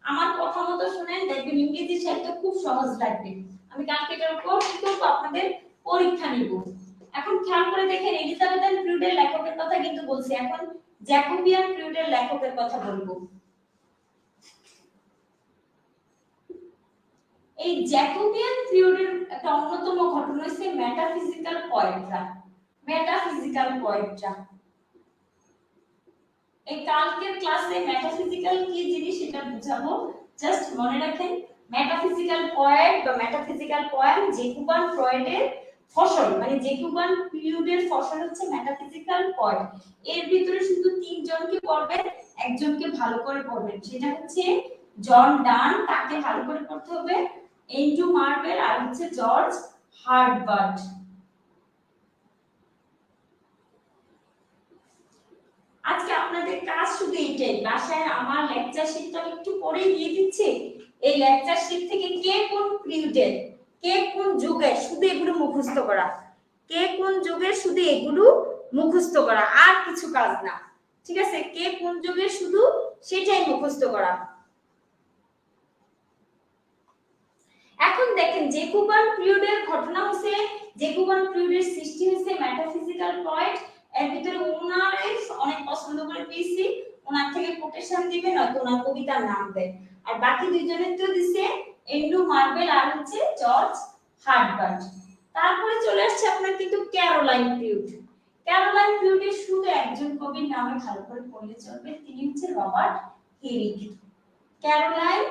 আমার কথা মতো শুনেন, দেখবেন ইংরেজি সাহিত্য খুব সহজ লাগবে। আমি কালকে এটার উপর কি করব? আপনাদের পরীক্ষা নিব। এখন খেয়াল করে দেখেন, এলিজাবেথান পিরিয়ডের লেখকের কথা কিন্তু বলছি, এখন জ্যাকোবিয়ান পিরিয়ডের লেখকের কথা বলবো। এই জ্যাকোবিয়ান পিরিয়ডের একটা অন্যতম ঘটনা হচ্ছে মেটাফিজিক্যাল পয়েন্টরা। এই কালকের ক্লাসে মেটাফিজিক্যাল কি জিনিস এটা বুঝাবো, জাস্ট মনে রাখেন। মেটাফিজিক্যাল পয়েন্ট বা মেটাফিজিক্যাল পয়েন্ট জেকুবান ফ্রয়েডের ফসল, মানে জেকুবান পিরিয়ডের ফসল হচ্ছে মেটাফিজিক্যাল পয়েন্ট। এর ভিতরে শুধু 3 জনকে পড়বেন, একজনকে ভালো করে পড়বেন, সেটা হচ্ছে জন ডান, তাকে ভালো করে পড়তে হবে, এন্ড্রু মার্বেল, আর হচ্ছে জর্জ হার্বার্ট। আজকে আপনাদের কাজ শুধু এইটাই, বাসায় আমার লেকচার শিটটা একটু পরে দিয়ে দিচ্ছি, এই লেকচার শিট থেকে কে কোন পিরিয়ডের, কে কোন যুগের, শুধু এগুলো মুখস্থ করা, কে কোন যুগের শুধু এগুলো মুখস্থ করা, আর কিছু কাজ না, ঠিক আছে? কে কোন যুগের শুধু সেটাই মুখস্থ করা। এখন দেখেন জেকুবান পিরিয়ডের ঘটনা হচ্ছে, জেকুবান পিরিয়ডের সৃষ্টি হচ্ছে মেটাফিজিক্যাল পয়েন্ট, এর ভিতরে ওনার অনেক পছন্দ করে পেয়েছি, ওনার থেকে কোটেশন দিবেন, নয়তো ওনার কবিতার নাম দেন, আর বাকি দুইজনের তো দিছে এন্ড্রু মার্বেল আর হচ্ছে জর্জ হার্বার্ট। তারপরে চলে আসছে আপনার কিন্তু ক্যারোলাইন পিউড। ক্যারোলাইন পিউডের শুধু একজন কবির নামে ভালো করে পড়লে চলবে, তিনি হচ্ছে রবার্ট হেরিক। ক্যারোলাইন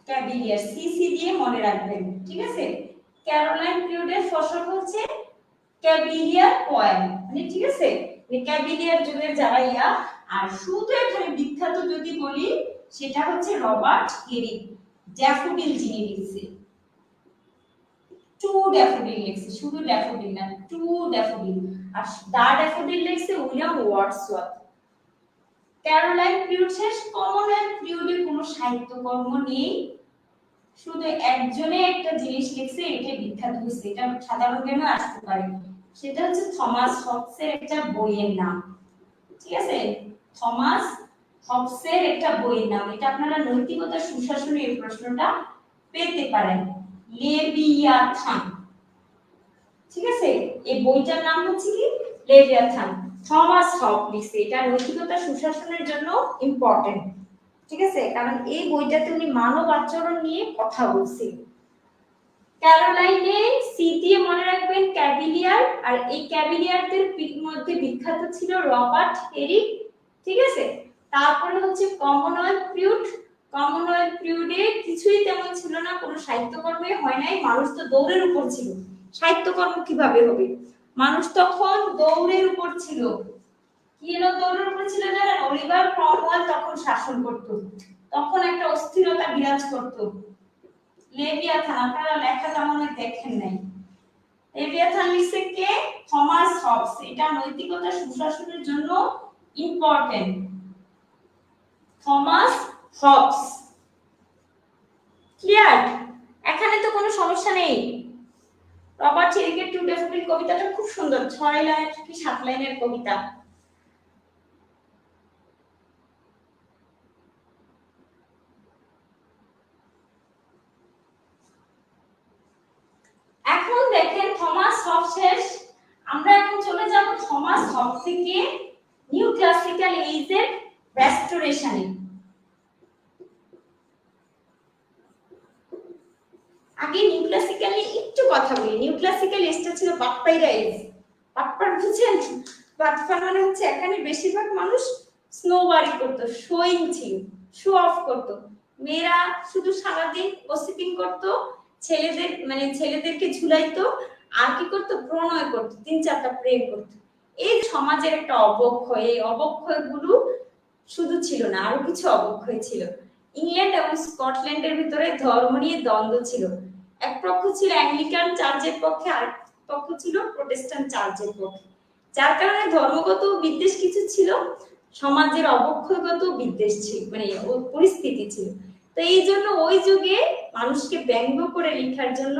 ক্যাভিলিয়ার, সিসি দিয়ে মনে রাখবেন, ঠিক আছে। ক্যারোলাইন পিউডের ফসল হচ্ছে ক্যাভিলিয়ার পয়েম, মানে ঠিক আছে, ক্যাভিলিয়ার যুগের যারা ইয়া। আর শুধু এখানে বিখ্যাত যদি বলি সেটা হচ্ছে রবার্ট হেরিক, ড্যাফোডিল যিনি লিখছে, টু ড্যাফোডিল লিখছে, শুধু ড্যাফোডিল না, টু ড্যাফোডিল। আর দা ড্যাফোডিল লিখছে উইলিয়াম ওয়ার্ডসওয়ার্থ। ক্যারোলাইন পিউড শেষ। কমনওয়েলথ পিউডে কোনো সাহিত্যকর্ম নেই, শুধু একজনে একটা জিনিস লিখছে, এটা বিখ্যাত হয়েছে, এটা সাধারণ জ্ঞানে আসতে পারে, সেটা হচ্ছে থমাস হবসের একটা বইয়ের নাম, ঠিক আছে। থমাস হবসের একটা বইয়ের নাম, এটা আপনারা নৈতিকতা সুশাসনে এই প্রশ্নটা পেতে পারেন, লেভিয়াথান, ঠিক আছে। এই বইটার নাম হচ্ছে কি লেভিয়াথান, থমাস হব লিখছে, এটা নৈতিকতা সুশাসনের জন্য ইম্পর্টেন্ট, ঠিক আছে, কারণ এই বইটাতে উনি মানব আচরণ নিয়ে কথা বলছেন। ক্যারোলাইনে সি দিয়ে মনে রাখবেন ক্যাভিলিয়ার, আর এই ক্যাভিলিয়ারদের মধ্যে বিখ্যাত ছিল রবার্ট হেরিক, ঠিক আছে। তারপরে হচ্ছে কমনওয়েলথ পিউড। কমনওয়েলথ পিউডে কিছুই তেমন ছিল না, কোনো সাহিত্যকর্মে হয় নাই, মানুষ তো দৌড়ের উপর ছিল, সাহিত্যকর্ম কিভাবে হবে, মানুষ তখন দৌড়ের উপর ছিল। কি এলো দৌড়ের উপর ছিল জানেন? অলিভার ক্রমওয়েল তখন শাসন করত, তখন একটা অস্থিরতা বিরাজ করত। লেভিয়াথান আপনারা লেখা তেমন দেখেন নাই, লেভিয়াথান লিখছে কে? থমাস হবস, এটা নৈতিকতা সুশাসনের জন্য ইম্পর্টেন্ট, থমাস হবস। ক্লিয়ার? এখানে তো কোনো সমস্যা নেই। রবার্ট হেরিকের টু ড্যাফোডিল কবিতাটা খুব সুন্দর, 6 লাইন কি 7 লাইনের কবিতা। এখন দেখেন থমাস হবস শেষ, আমরা এখন চলে যাব থমাস হবস থেকে নিউ ক্লাসিক্যাল এজের রেস্টোরেশনে। আগে নিউ ক্লাসিক্যাল নিয়ে একটু কথা বলি। নিউ ক্লাসিক্যাল এজটা ছিল বাটপাইরা এজ। বাটপার বুঝছেন? বাটপার মানে হচ্ছে এখানে বেশিরভাগ মানুষ স্নোবারি করতো, শোয়িং ছিল, শো অফ করতো। মেয়েরা শুধু সারাদিন গসিপিং করতো, ছেলেদের মানে ছেলেদেরকে ঝুলাইতো, আর কি করতো? প্রণয় করতো, 3-4টা প্রেম করতো। এই সমাজের একটা অবক্ষয়, এই অবক্ষয়গুলো শুধু ছিল না, আরো কিছু অবক্ষয় ছিল। ইংল্যান্ড এবং স্কটল্যান্ডের ভিতরে ধর্ম নিয়ে দ্বন্দ্ব ছিল, এক পক্ষ ছিল অ্যাংলিকান চার্চের পক্ষে, আর পক্ষ ছিল প্রোটেস্ট্যান্ট চার্চের পক্ষে, যার কারণে ধর্মগত বিদ্বেষ কিছু ছিল, সমাজের অবক্ষয়গত বিদ্বেষ ছিল, মানে পরিস্থিতি ছিল। তো এই জন্য ওই যুগে মানুষকে ব্যঙ্গ করে লেখার জন্য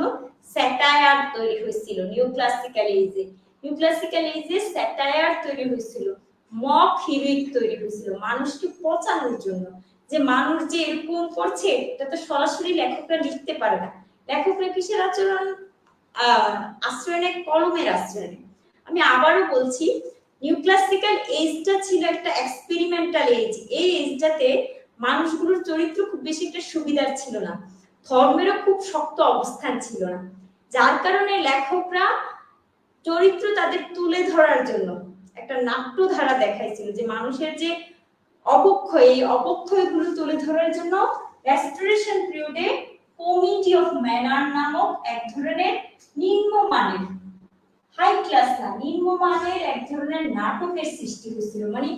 স্যাটায়ার তৈরি হয়েছিল। নিউ ক্লাসিক্যাল এজে, নিউ ক্লাসিক্যাল এজে স্যাটায়ার তৈরি হয়েছিল, মক হিরোইক তৈরি হয়েছিল মানুষকে পচানোর জন্য, যে মানুষ যে এরকম করছে এটা তো সরাসরি লেখকরা লিখতে পারে না, লেখকরা কিসের আচরণ আশ্রয় নেয়? কলমের আশ্রয় নেয়। আমি আবারও বলছি, নিউ ক্লাসিক্যাল এজটা ছিল একটা এক্সপেরিমেন্টাল এজ। এই এজটাতে মানুষগুলোর চরিত্র খুব বেশি একটা সুবিধার ছিল না, ধর্মেরও খুব শক্ত অবস্থান ছিল না, যার কারণে লেখকরা চরিত্র তাদের তুলে ধরার জন্য একটা নাট্য ধারা দেখাইছিল, যে মানুষের যে অবক্ষয়, এই অবক্ষয়গুলো তুলে ধরার জন্য রেস্টোরেশন পিরিয়ডে কমিটি অফ ম্যানার নামক এক ধরনের নিম্নমানের, হাই ক্লাস না, নিম্নমানের এক ধরনের নাটকের সৃষ্টি হয়েছিল। মানে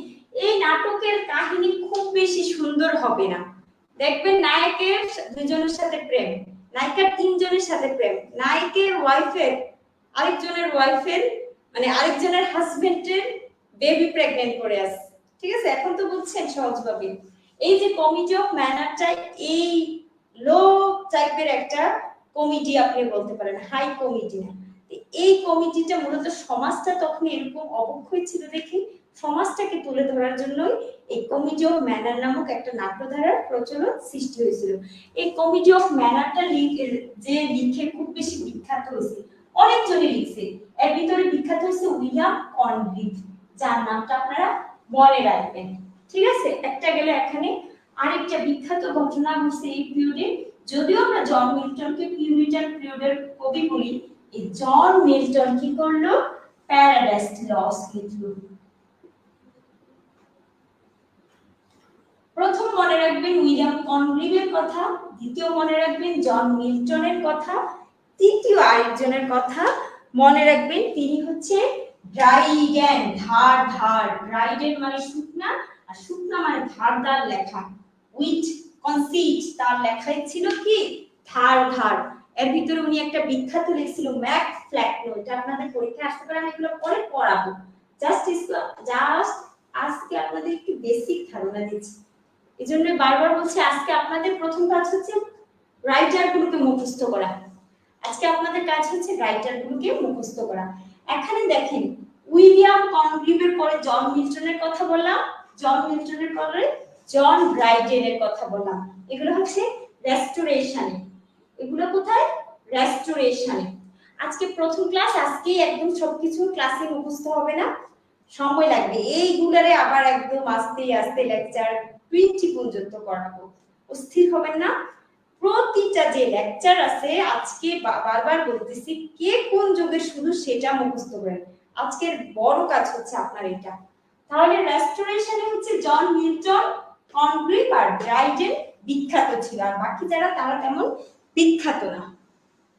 এই নাটকের কাহিনী খুব বেশি সুন্দর হবে না, দেখবেন নায়কের 2 জনের সাথে প্রেম, নায়িকার 3 জনের সাথে প্রেম, নায়কের ওয়াইফের আরেকজনের ওয়াইফের মানে আরেকজনের হাজবেন্ডের বেবি প্রেগন্যান্ট করে আছে, ঠিক আছে। এখন তো বুঝছেন সহজভাবে, এই যে কমিটি অফ ম্যানারটা এই লো টাইপের একটা কমিটি আপনি বলতে পারেন, হাই কমিটি না। এই কমিটিটা মূলত সমাজটা তখন এরকম অবক্ষয় ছিল দেখে সমাজটাকে তুলে ধরার জন্যই এই কমিটি অফ ম্যানার নামক একটা নাট্যধারার প্রচলন সৃষ্টি হয়েছিল। এই কমিটি অফ ম্যানারটা যে লিখে খুব বেশি বিখ্যাত হয়েছে, অনেকজনই লিখছে, এর ভিতরে বিখ্যাত হয়েছে উইলিয়াম কনগ্রিভ, যার নামটা আপনারা মনে রাখবেন, ঠিক আছে। একটা গেলে এখানে আরেকটা বিখ্যাত ঘটনা হচ্ছে এই পিরিয়ডে যদিও আমরা জন মিল্টনকে পিউরিটান পিরিয়ডের কবি বলি, এই জন মিল্টন কি করলো? প্যারাডাইস লস্ট লিখলো। প্রথম মনে রাখবেন উইলিয়াম কনগ্রিভের কথা, দ্বিতীয় মনে রাখবেন জন মিল্টনের কথা, তৃতীয় আরেকজনের কথা মনে রাখবেন, তিনি হচ্ছে ড্রাইডেন, ধার ধার। ড্রাইডেন মানে শুকনা, আর শুকনা মানে ধারদার লেখা। উইথ কনসিট, তার লেখায় ছিল কি? ধার ধার। এর ভিতরে উনি একটা বিখ্যাত লিখছিল ম্যাক ফ্ল্যাকনো, এটা আপনাদের পরীক্ষায় আসতে পারে, আমি এগুলো পরে পড়াবো। জাস্ট আজকে আপনাদের একটু বেসিক ধারণা দিচ্ছি, এজন্য বারবার বলছি আজকে আপনাদের প্রথম কাজ হচ্ছে রাইটারগুলোকে মুখস্থ করা। আজকে আপনাদের কাজ হচ্ছে রাইটারগুলোকে মুখস্থ করা। এখানে দেখেন উইলিয়াম কনগ্রিভের পরে জন মিল্টনের কথা বললাম, জন মিল্টনের পরে জন ড্রাইডেনের কথা বললাম। এগুলো হচ্ছে রেস্টোরেশনে। এগুলো কোথায়? রেস্টোরেশনে। আজকে প্রথম ক্লাস, আজকে একদম সবকিছু ক্লাসে মুখস্থ হবে না, সময় লাগবে। এইগুলারে আবার একদম আস্তে আস্তে লেকচার 20 পর্যন্ত করাবো, অস্থির হবেন না। প্রতিটা যে লেকচার আছে আজকে বারবার বলতেছি, কে কোন যুগের শুধু সেটা মুখস্থ করেন। আজকের বড় কাজ হচ্ছে আপনার এটা। তাহলে রেস্টোরেশনে হচ্ছে জন মিল্টন, কনগ্রিভ আর ড্রাইডেন বিখ্যাত ছিল, আর বাকি যারা তারা তেমন বিখ্যাত না।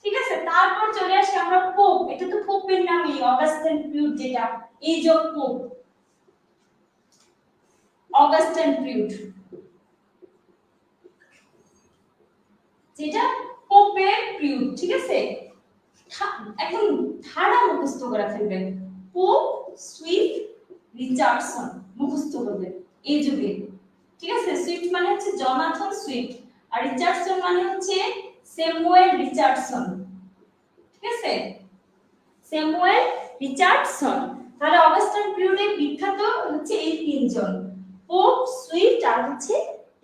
ঠিক আছে, তারপর চলে আসি আমরা পোপ। এটা তো পোপের নামই, অগাস্টিন পিরিয়ড, যেটা age of Pope, Augustine period, যেটা পোপের পিরিয়ড। ঠিক আছে, একদম ধারা মুখস্থ করে ফেলবেন। পোপ সুইফট রিচার্ডসন মুখস্থ করবেন এই যুগে। ঠিক আছে, সুইফট মানে হচ্ছে জনাথন সুইফট, আর রিচার্ডসন মানে হচ্ছে স্যামুয়েল রিচার্ডসন। ঠিক আছে, স্যামুয়েল রিচার্ডসন। তাহলে অগাস্টিন পিরিয়ডে বিখ্যাত হচ্ছে এই তিনজন, পোপ, সুইফট আর হচ্ছে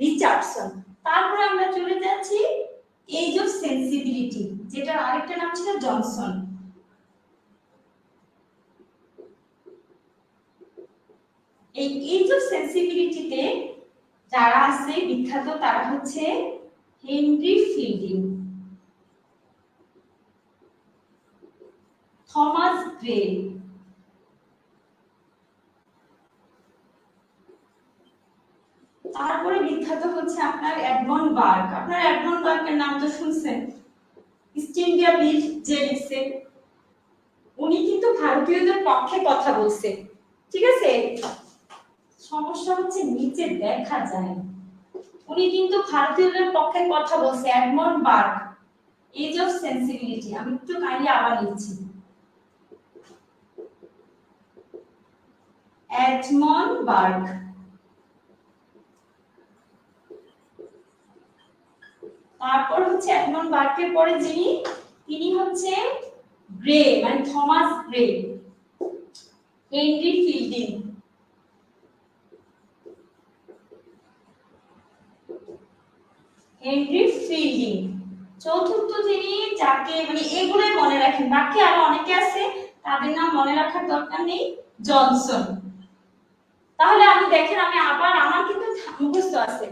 রিচার্ডসন। তারপরে আমরা চলে যাচ্ছি এজ অফ সেন্সিবিলিটি, যেটা আরেকটা নাম ছিল জনসন। এই এজ অফ সেন্সিবিলিটিতে যারা আছে বিখ্যাত তারা হচ্ছে হেনরি ফিল্ডিং, থমাস গ্রে, তারপরে বিখ্যাত হচ্ছে আপনার এডমন্ড বার্গ। আপনার এডমন্ড বার্গের নাম তো শুনছেন, ইস্ট ইন্ডিয়া বিল যে লিখছে, উনি কিন্তু ভারতীয়দের পক্ষে কথা বলছে। ঠিক আছে, সমস্যা হচ্ছে নিচে দেখা যায়, উনি কিন্তু ভারতীয়দের পক্ষে কথা বলছে। Edmund Burke, age of sensibility. আমি একটু কাইন্ডলি আবার লিখছি, এডমন্ড বার্গ। তারপর হচ্ছে এডমন্ড বার্গের পরে যিনি, তিনি হচ্ছে গ্রে, মানে Thomas Gray, Henry fielding, Henry fielding. চতুর্থ যিনি, যাকে মানে এগুলোই মনে রাখেন, বাকি আরো অনেকে আছে তাদের নাম মনে রাখার দরকার নেই, জনসন। তাহলে আমি দেখেন, আমি আবার আমার কিন্তু মুখস্থ আছে।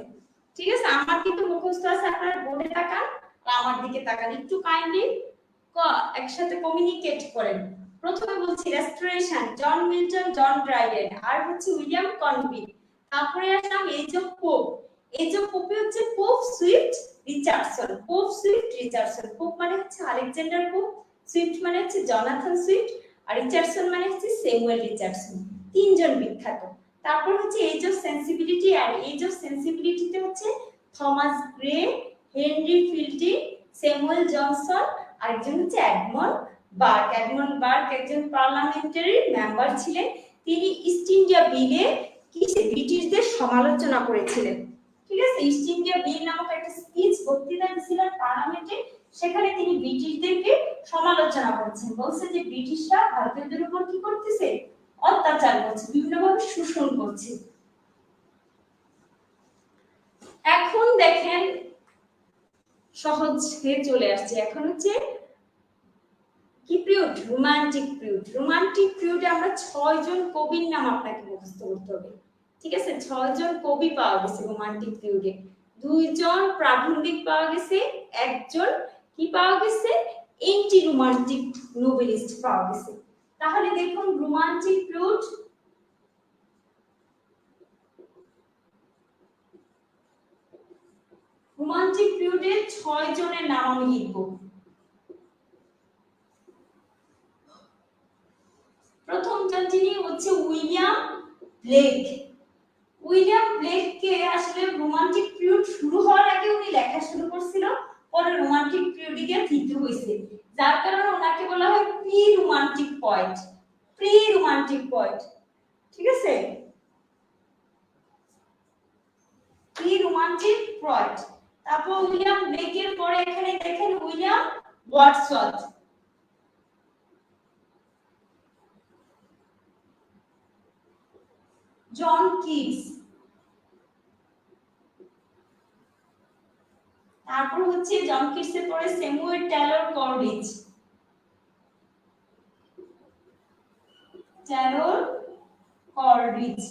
ঠিক আছে, আমার কিন্তু মুখস্থ আছে, আপনারা বোর্ডে তাকান আর আমার দিকে তাকান, একটু কাইন্ডলি একসাথে কমিউনিকেট করেন। প্রথমে বলছি restoration, John Milton, John Dryden, আর হচ্ছে উইলিয়াম কনগ্রিভ। তারপরে আসলাম age of Pope. Age of পোপে হচ্ছে Pope Swift Richardson, Pope Swift Richardson. Pope মানে হচ্ছে আলেকজান্ডার পোপ, সুইফট মানে হচ্ছে জনাথন সুইফট, আর রিচার্ডসন মানে হচ্ছে স্যামুয়েল রিচার্ডসন। তিনজন বিখ্যাত। তারপর হচ্ছে এজ অফ সেন্সিবিলিটি, আর এজ অফ সেন্সিবিলিটিতে হচ্ছে Thomas Gray, Henry Fielding, Samuel Johnson, আর একজন হচ্ছে এডমন্ড বার্গ। এডমন্ড বার্গ একজন পার্লামেন্টারি মেম্বার ছিলেন, তিনি ইস্ট ইন্ডিয়া বিলে কিসে ব্রিটিশদের সমালোচনা করেছিলেন। ঠিক আছে, ইস্ট ইন্ডিয়া বিল নামক একটা স্পিচ বক্তৃতা দিয়েছিলেন পার্লামেন্টে, সেখানে তিনি ব্রিটিশদেরকে সমালোচনা করেছেন, বলছে যে ব্রিটিশরা ভারতীয়দের উপর কি করতেছে, অত্যাচার করছে, বিভিন্নভাবে শোষণ করছে। এখন দেখেন সহজ হয়ে চলে আসছে, এখন হচ্ছে কি পিরিয়ড, রোমান্টিক পিরিয়ড। রোমান্টিক পিরিয়ডে আমরা 6 জন কবির নাম আপনাকে মুখস্থ করতে হবে। ঠিক আছে, 6 জন কবি পাওয়া গেছে রোমান্টিক পিরিয়ডে। দুইজন প্রাবন্ধিক পাওয়া গেছে, একজন কি পাওয়া গেছে, এন্টি রোমান্টিক নোবেলিস্ট পাওয়া গেছে। তাহলে দেখুন রোমান্টিক পিরিয়ড, রোমান্টিক পিরিয়ডে 6 জনের নাম আমি লিখব। প্রথম জন যিনি হচ্ছে উইলিয়াম ব্লেক। উইলিয়াম ব্লেককে আসলে রোমান্টিক পিরিয়ড শুরু হওয়ার আগে উনি লেখা শুরু করছিল, পরে রোমান্টিক পিরিয়ডে গিয়ে থিতু হয়েছে, যার কারণে ওনাকে বলা হয় pre romantic poet. Pre romantic poet, ঠিক আছে, প্রি রোমান্টিক পয়েট। তারপর উইলিয়াম ব্লেকের পরে এখানে দেখেন উইলিয়াম ওয়ার্ডসওয়ার্থ, জন কিটস, তারপর হচ্ছে জন কিটসের পরে Samuel Taylor Coleridge, Taylor Coleridge.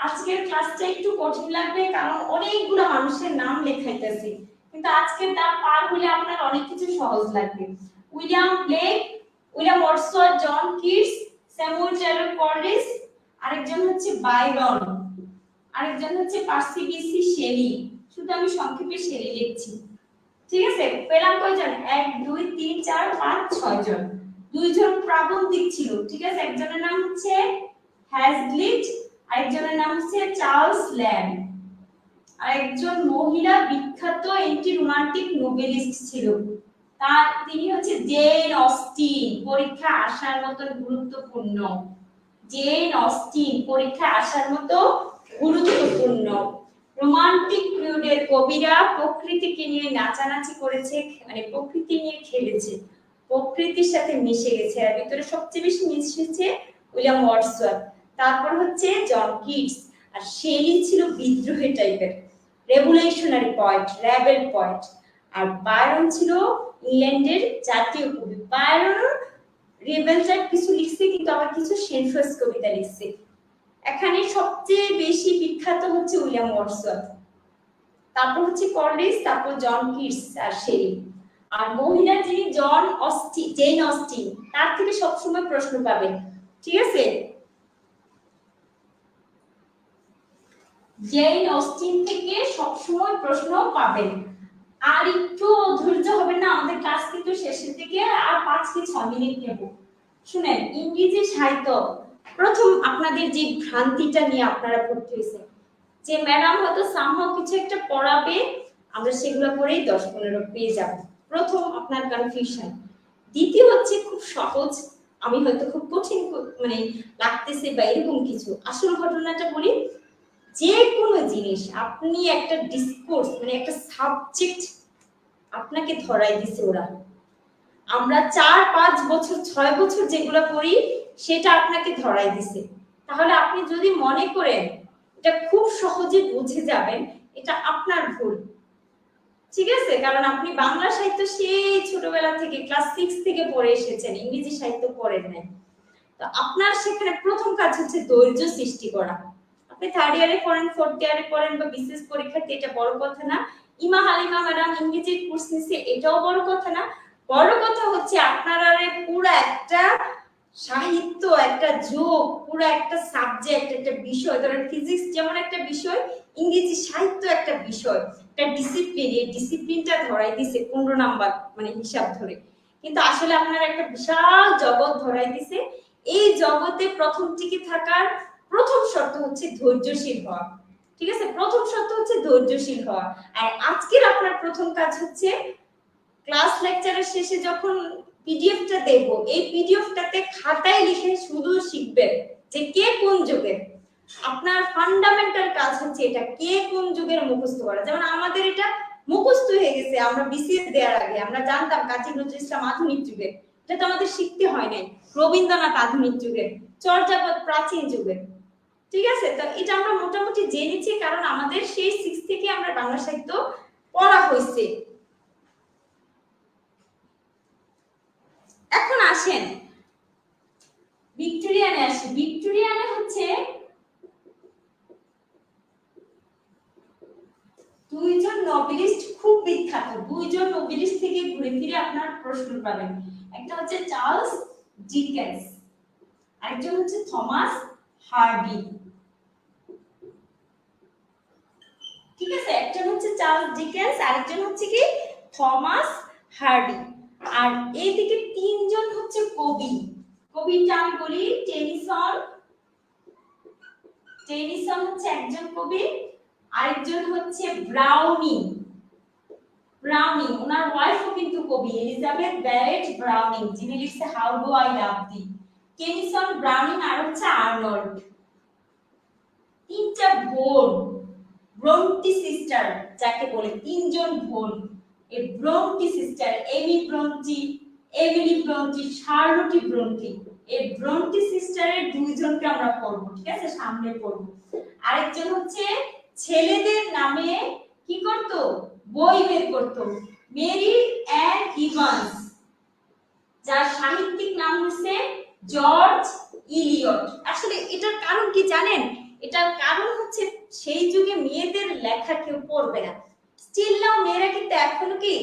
আজকের ক্লাসটা একটু কঠিন লাগবে কারণ অনেকগুলো মানুষের নাম লেখাইতেছি, কিন্তু আজকের দাম পার হলে আপনার অনেক কিছু সহজ লাগবে। William Blake, William Wordsworth, John Keats, Samuel Taylor Coleridge, আরেকজন হচ্ছে বাইরন, আরেকজন হচ্ছে পার্সি বিসি শেলি। শুধু আমি সংক্ষেপে শেলি লিখছি, ঠিক আছে। পেলাম কয়জন, 1 2 3 4 5 6 জন। দুইজন প্রাবন্ধিক ছিল, ঠিক আছে, একজনের নাম হচ্ছে হ্যাজলিট, আরেকজনের নাম হচ্ছে চার্লস ল্যাম্ব। আরেকজন মহিলা বিখ্যাত এন্টি রোমান্টিক নোবেলিস্ট ছিল, তার তিনি হচ্ছে জেন অস্টিন। পরীক্ষা আসার মতো গুরুত্বপূর্ণ, জেন অস্টিন পরীক্ষা আসার মতো গুরুত্বপূর্ণ। রোমান্টিক পিরিয়ডের কবিরা প্রকৃতিকে নিয়ে নাচানাচি করেছে, মানে প্রকৃতি নিয়ে খেলেছে, প্রকৃতির সাথে মিশে গেছে। এর ভিতরে সবচেয়ে বেশি মিশেছে উইলিয়াম ওয়ার্ডসওয়ার্থ, তারপর হচ্ছে জন কিটস। আর শেলি ছিল বিদ্রোহী টাইপের, রেভলিউশনারি পয়েট, রেবেল পয়েট। আর বায়রন ছিল ইংল্যান্ডের জাতীয় কবি। বায়রন রেবেল টাইপ কিছু লিখছে, কিন্তু আবার কিছু সেনফাস কবিতা লিখছে। এখানে সবচেয়ে বেশি বিখ্যাত হচ্ছে উইলিয়াম ওয়ার্ডসওয়ার্থ, তারপর হচ্ছে কলরিজ, তারপর জন কিটস আর শেলি। আর মহিলা যিনি জন অস্টিন, জেন অস্টিন, তার থেকে সবসময় প্রশ্ন পাবেন, ঠিক আছে। জেন অস্টিন থেকে সবসময় প্রশ্ন পাবেন। আর একটু ধৈর্য হবে না, আমাদের ক্লাস কিন্তু শেষের দিকে, আর 5 কি 6 মিনিট নেব। শুনেন, ইংরেজি সাহিত্য প্রথম আপনাদের যে ভ্রান্তিটা নিয়ে আপনারা পড়তে হয়েছে যে ম্যাডাম হয়তো সামহাও কিছু একটা পড়াবে, আমরা সেগুলো করেই 10-15 পেয়ে যাব, প্রথম আপনার কনফিউশন। দ্বিতীয় হচ্ছে খুব সহজ, আমি হয়তো খুব কঠিন মানে লাগতেছে বা এরকম কিছু। আসল ঘটনাটা বলি, যে কোনো জিনিস আপনি একটা ডিসকোর্স মানে একটা সাবজেক্ট আপনাকে ধরাই দিছে ওরা, আমরা 4-5 বছর 6 বছর যেগুলো পড়ি সেটা আপনাকে ধরাই দিছে। তাহলে আপনি যদি মনে করেন এটা খুব সহজে বুঝে যাবেন, এটা আপনার ভুল, ঠিক আছে। কারণ আপনি বাংলা সাহিত্য সেই ছোটবেলা থেকে ক্লাস 6 থেকে পড়ে এসেছেন, ইংরেজি সাহিত্য পড়েন নাই। তো আপনার সেখানে প্রথম কাজ হচ্ছে ধৈর্য সৃষ্টি করা। আপনি 3rd ইয়ারে পড়েন, 4th ইয়ারে পড়েন বা বিসিএস পরীক্ষাতে, এটা বড় কথা না। ইমা হালিমা ম্যাডাম ইংরেজি কোর্স নিছে, এটাও বড় কথা না। বড় কথা হচ্ছে আপনারা পুরো একটা সাহিত্য, একটা যোগ, পুরো একটা সাবজেক্ট, একটা বিষয়, ধরেন ফিজিক্স যেমন একটা বিষয়, ইংরেজি সাহিত্য একটা বিষয়, একটা ডিসিপ্লিন, এই ডিসিপ্লিনটা ধরাই দিছে 15 নাম্বার মানে হিসাব ধরে। কিন্তু আসলে আপনারা একটা বিশাল জগৎ ধরাই দিছে। এই জগতে প্রথম টিকে থাকার প্রথম শর্ত হচ্ছে ধৈর্যশীল হওয়া, ঠিক আছে। প্রথম শর্ত হচ্ছে ধৈর্যশীল হওয়া। আর আজকের আপনার প্রথম কাজ হচ্ছে ক্লাস লেকচারের শেষে যখন পিডিএফটা দেব, এই পিডিএফটাতে খাতায় লিখে শুধু শিখবেন যে কে কোন যুগের। আপনার ফান্ডামেন্টাল কাজ হচ্ছে এটা, কে কোন যুগের মুখস্থ করা। যেমন আমাদের এটা মুখস্থ হয়ে গেছে, আমরা বিসিএস দেওয়ার আগে আমরা জানতাম কাজী নজরুল ইসলাম আধুনিক যুগের, এটা তো আমাদের শিখতে হয় নাই। রবীন্দ্রনাথ আধুনিক যুগের, চর্যাপদ প্রাচীন যুগের, ঠিক আছে। তো এটা আমরা মোটামুটি জেনেছি, কারণ আমাদের সেই 6 থেকে আমরা বাংলা সাহিত্য পড়া হয়েছে। এখন আসেন ভিক্টোরিয়ানে আসি। ভিক্টোরিয়ানে হচ্ছে দুইজন দুইজন নোবেলিস্ট থেকে ঘুরে ফিরে আপনার প্রশ্ন পাবেন। একটা হচ্ছে চার্লস ডিকেন্স, আরেকজন হচ্ছে থমাস হার্ডি। ঠিক আছে, একজন হচ্ছে চার্লস ডিকেন্স, আরেকজন হচ্ছে কি থমাস হার্ডি। আর এইদিকে তিনজন হচ্ছে কবি। কবিটা আমি বলি টেনিসন, টেনিসন হচ্ছে একজন কবি, আরেকজন হচ্ছে ব্রাউনিং। ব্রাউনিং ওনার ওয়াইফও কিন্তু কবি, এলিজাবেথ ব্যারেট ব্রাউনিং, যিনি লিখছে how do I love thee. Tennyson, Browning আর হচ্ছে আর্নল্ড। তিনটা বোন, ব্রন্টি সিস্টার যাকে বলে, তিনজন বোন। এই ব্রন্টি সিস্টার, এমি ব্রন্টি, এমিলি ব্রন্টি, শার্লটি ব্রন্টি। এই ব্রন্টি সিস্টারের দুইজনকে আমরা পড়বো, ঠিক আছে, সামনে পড়বো। আরেকজন হচ্ছে ছেলেদের নামে কি করতো, বই বের করতো, মেরি অ্যান ইভান্স, যার সাহিত্যিক নাম হচ্ছে জর্জ ইলিয়ট। আসলে এটার কারণ কি জানেন? এটার কারণ হচ্ছে সেই যুগে মেয়েদের লেখা কেউ পড়বে না, স্টিল নাও মেয়েরা কিন্তু এখনো কি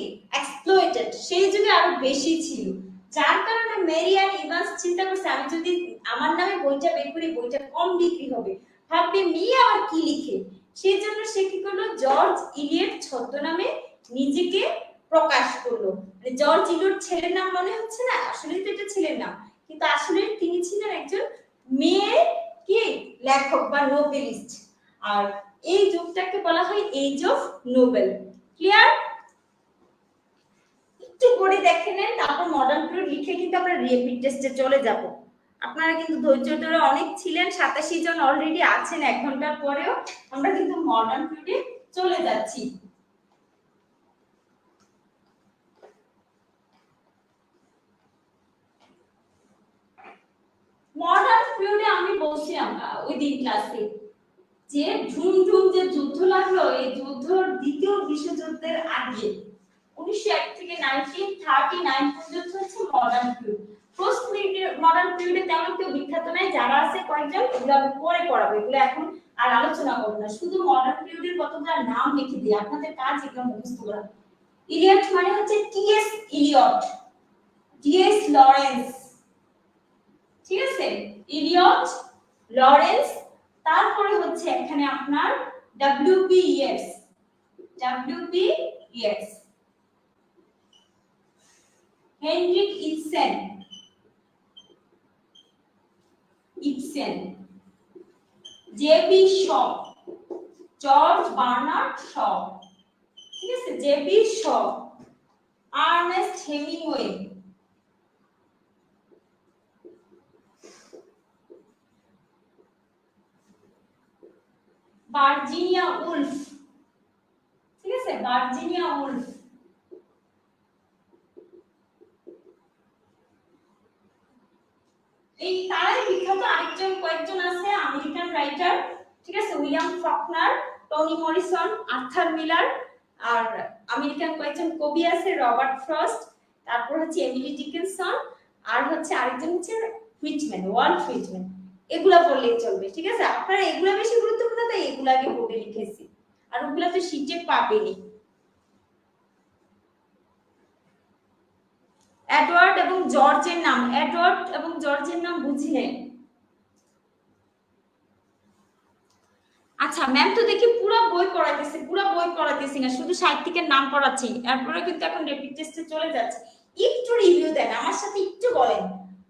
এক্সপ্লয়েটেড, সেই যুগে আরো বেশি ছিল। যার কারণে মেরি অ্যান ইভান্স চিন্তা করছে আমি যদি আমার নামে বইটা বের করি বইটা কম বিক্রি হবে, ভাববে মেয়ে আবার কি লিখে। সেই জন্য সে কি করলো, জর্জ ইলিয়ট ছদ্মনামে নিজেকে প্রকাশ করলো। মানে জর্জ ইলিয়ট ছেলের নাম মনে হচ্ছে না, আসলে তো এটা ছেলের নাম, কিন্তু আসলে তিনি ছিলেন একজন মেয়ে কি লেখক বা নোবেলিস্ট। আর এই যুগটাকে বলা হয় এজ অফ নোবেল। ক্লিয়ার? একটু পড়ে দেখে নেন, তারপর মডার্ন পিরিয়ড লিখে কিন্তু আমরা রিপিট টেস্টে চলে যাব। আপনারা কিন্তু ধৈর্য ধরে অনেক ছিলেন, 87 জন অলরেডি আছেন, 1 ঘন্টার পরেও আমরা কিন্তু মডার্ন পিরিয়ডে চলে যাচ্ছি। মডার্ন পিরিয়ডে আমি বলছিলাম ওই দিন ক্লাসে যে ঝুমঝুম যে যুদ্ধ লাগলো, এই যুদ্ধর দ্বিতীয় বিশ্বযুদ্ধের আগে 1901 থেকে 1939 পর্যন্ত হচ্ছে মডার্ন পিরিয়ড। পোস্ট মডার্ন পিরিয়ডে তেমন কেউ বিখ্যাত নাই, যারা আছে কয়েকজন, এগুলো আমি পরে পড়াবো, এগুলো এখন আর আলোচনা করব না, শুধু মডার্ন পিরিয়ডের কতগুলো নাম লিখে দিই, আপনাদের কাজ এগুলো মুখস্থ করা। ইলিয়ট মানে হচ্ছে টিএস ইলিয়ট, টিএস লরেন্স, ঠিক আছে, ইলিয়ট, লরেন্স। তারপরে হচ্ছে এখানে আপনার WP Yeats, WP Yeats, Henrik Ibsen, Ibsen, JB Shaw, George Bernard Shaw, ঠিক আছে, JB Shaw, Ernest Hemingway, Virginia Woolf, ঠিক আছে, ভার্জিনিয়া উলফ। এই তারাই বিখ্যাত, আরেকজন কয়েকজন আছে আমেরিকান রাইটার, ঠিক আছে, William Faulkner, Toni Morrison, Arthur Miller, আর আমেরিকান কয়েকজন কবি আছে রবার্ট ফ্রস্ট, তারপর হচ্ছে এমিলি ডিকিনসন, আর হচ্ছে আরেকজন হচ্ছে হুইটম্যান, ওয়াল্ট হুইটম্যান। এগুলা পড়লেই চলবে, ঠিক আছে, আপনারা এগুলা বেশি গুরুত্বপূর্ণ, তাই এগুলা আগে বোর্ডে লিখেছি, আর ওগুলা তো শিটে পাবেনই। এডওয়ার্ড এবং জর্জের নাম, এডওয়ার্ড এবং জর্জের নাম বুঝিলেন? আচ্ছা ম্যাম তো দেখি পুরো বই পড়াইতেছে, পুরো বই পড়াইতেছি না, শুধু সাহিত্যিকের নাম পড়াচ্ছি, এরপরে কিন্তু এখন রেপিড টেস্টে চলে যাচ্ছে। একটু রিভিউ দেন আমার সাথে, একটু বলেন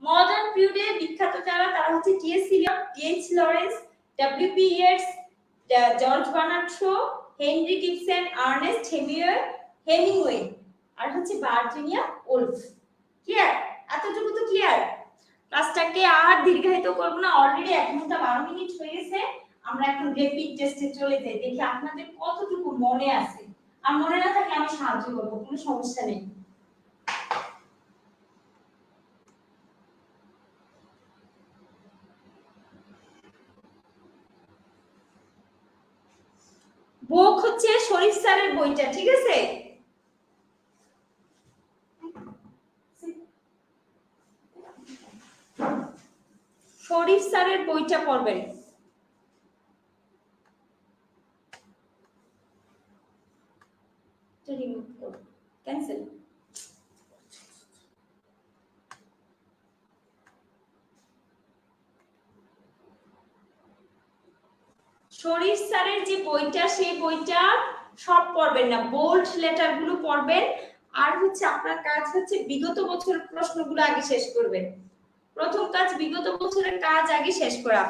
মডার্ন পিরিয়ডে বিখ্যাত যারা, তারা হচ্ছে TS Eliot, TH Lawrence, WP Yeats, George Bernard Shaw, Henrik Ibsen, Ernest Hemingway, আর হচ্ছে ভার্জিনিয়া উলফ। ক্লিয়ার? এতটুকু তো ক্লিয়ার। ক্লাসটাকে আর দীর্ঘায়িত করব না, অলরেডি 1 ঘন্টা 12 মিনিট হয়ে গেছে। আমরা এখন রেপিড টেস্টে চলে যাই, দেখি আপনাদের কতটুকু মনে আছে, আর মনে না থাকলে আমি সাহায্য করব, কোনো সমস্যা নেই। বুক হচ্ছে শরীফ স্যারের বইটা, ঠিক আছে, শরীফ স্যারের বইটা পড়বেন। রিমুভ করো। ক্যান্সেল। শরীফ স্যারের যে বইটা সেই বইটা সব পড়বেন না, বোল্ড লেটার গুলো পড়বেন। আর হচ্ছে আপনার কাজ হচ্ছে বিগত বছরের প্রশ্নগুলো আগে শেষ করবেন। প্রথম কাজ বিগত বছরের কাজ আগে শেষ করা।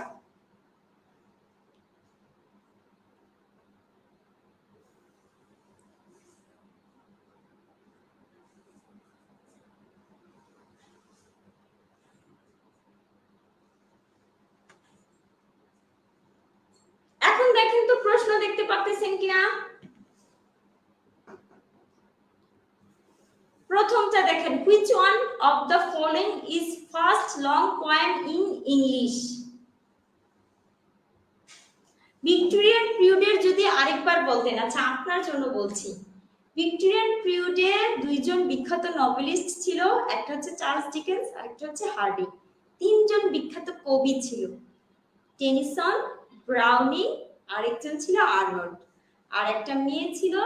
এখন দেখেন তো প্রশ্ন দেখতে পাচ্ছেন কিনা। প্রথমটা দেখেন, which one of the following is first long poem in English? Victorian পিরিয়ডের যদি আরেকবার বলতেন। আচ্ছা আপনার জন্য বলছি, ভিক্টোরিয়ান পিরিয়ডে দুইজন বিখ্যাত নভেলিস্ট ছিল, একটা হচ্ছে চার্লস ডিকেন্স আর একটা হচ্ছে হার্ডি। তিনজন বিখ্যাত কবি ছিল, টেনিসন, ব্রাউনিং, আরেকজন ছিল আর্নল্ড। আর একটা মেয়ে ছিল,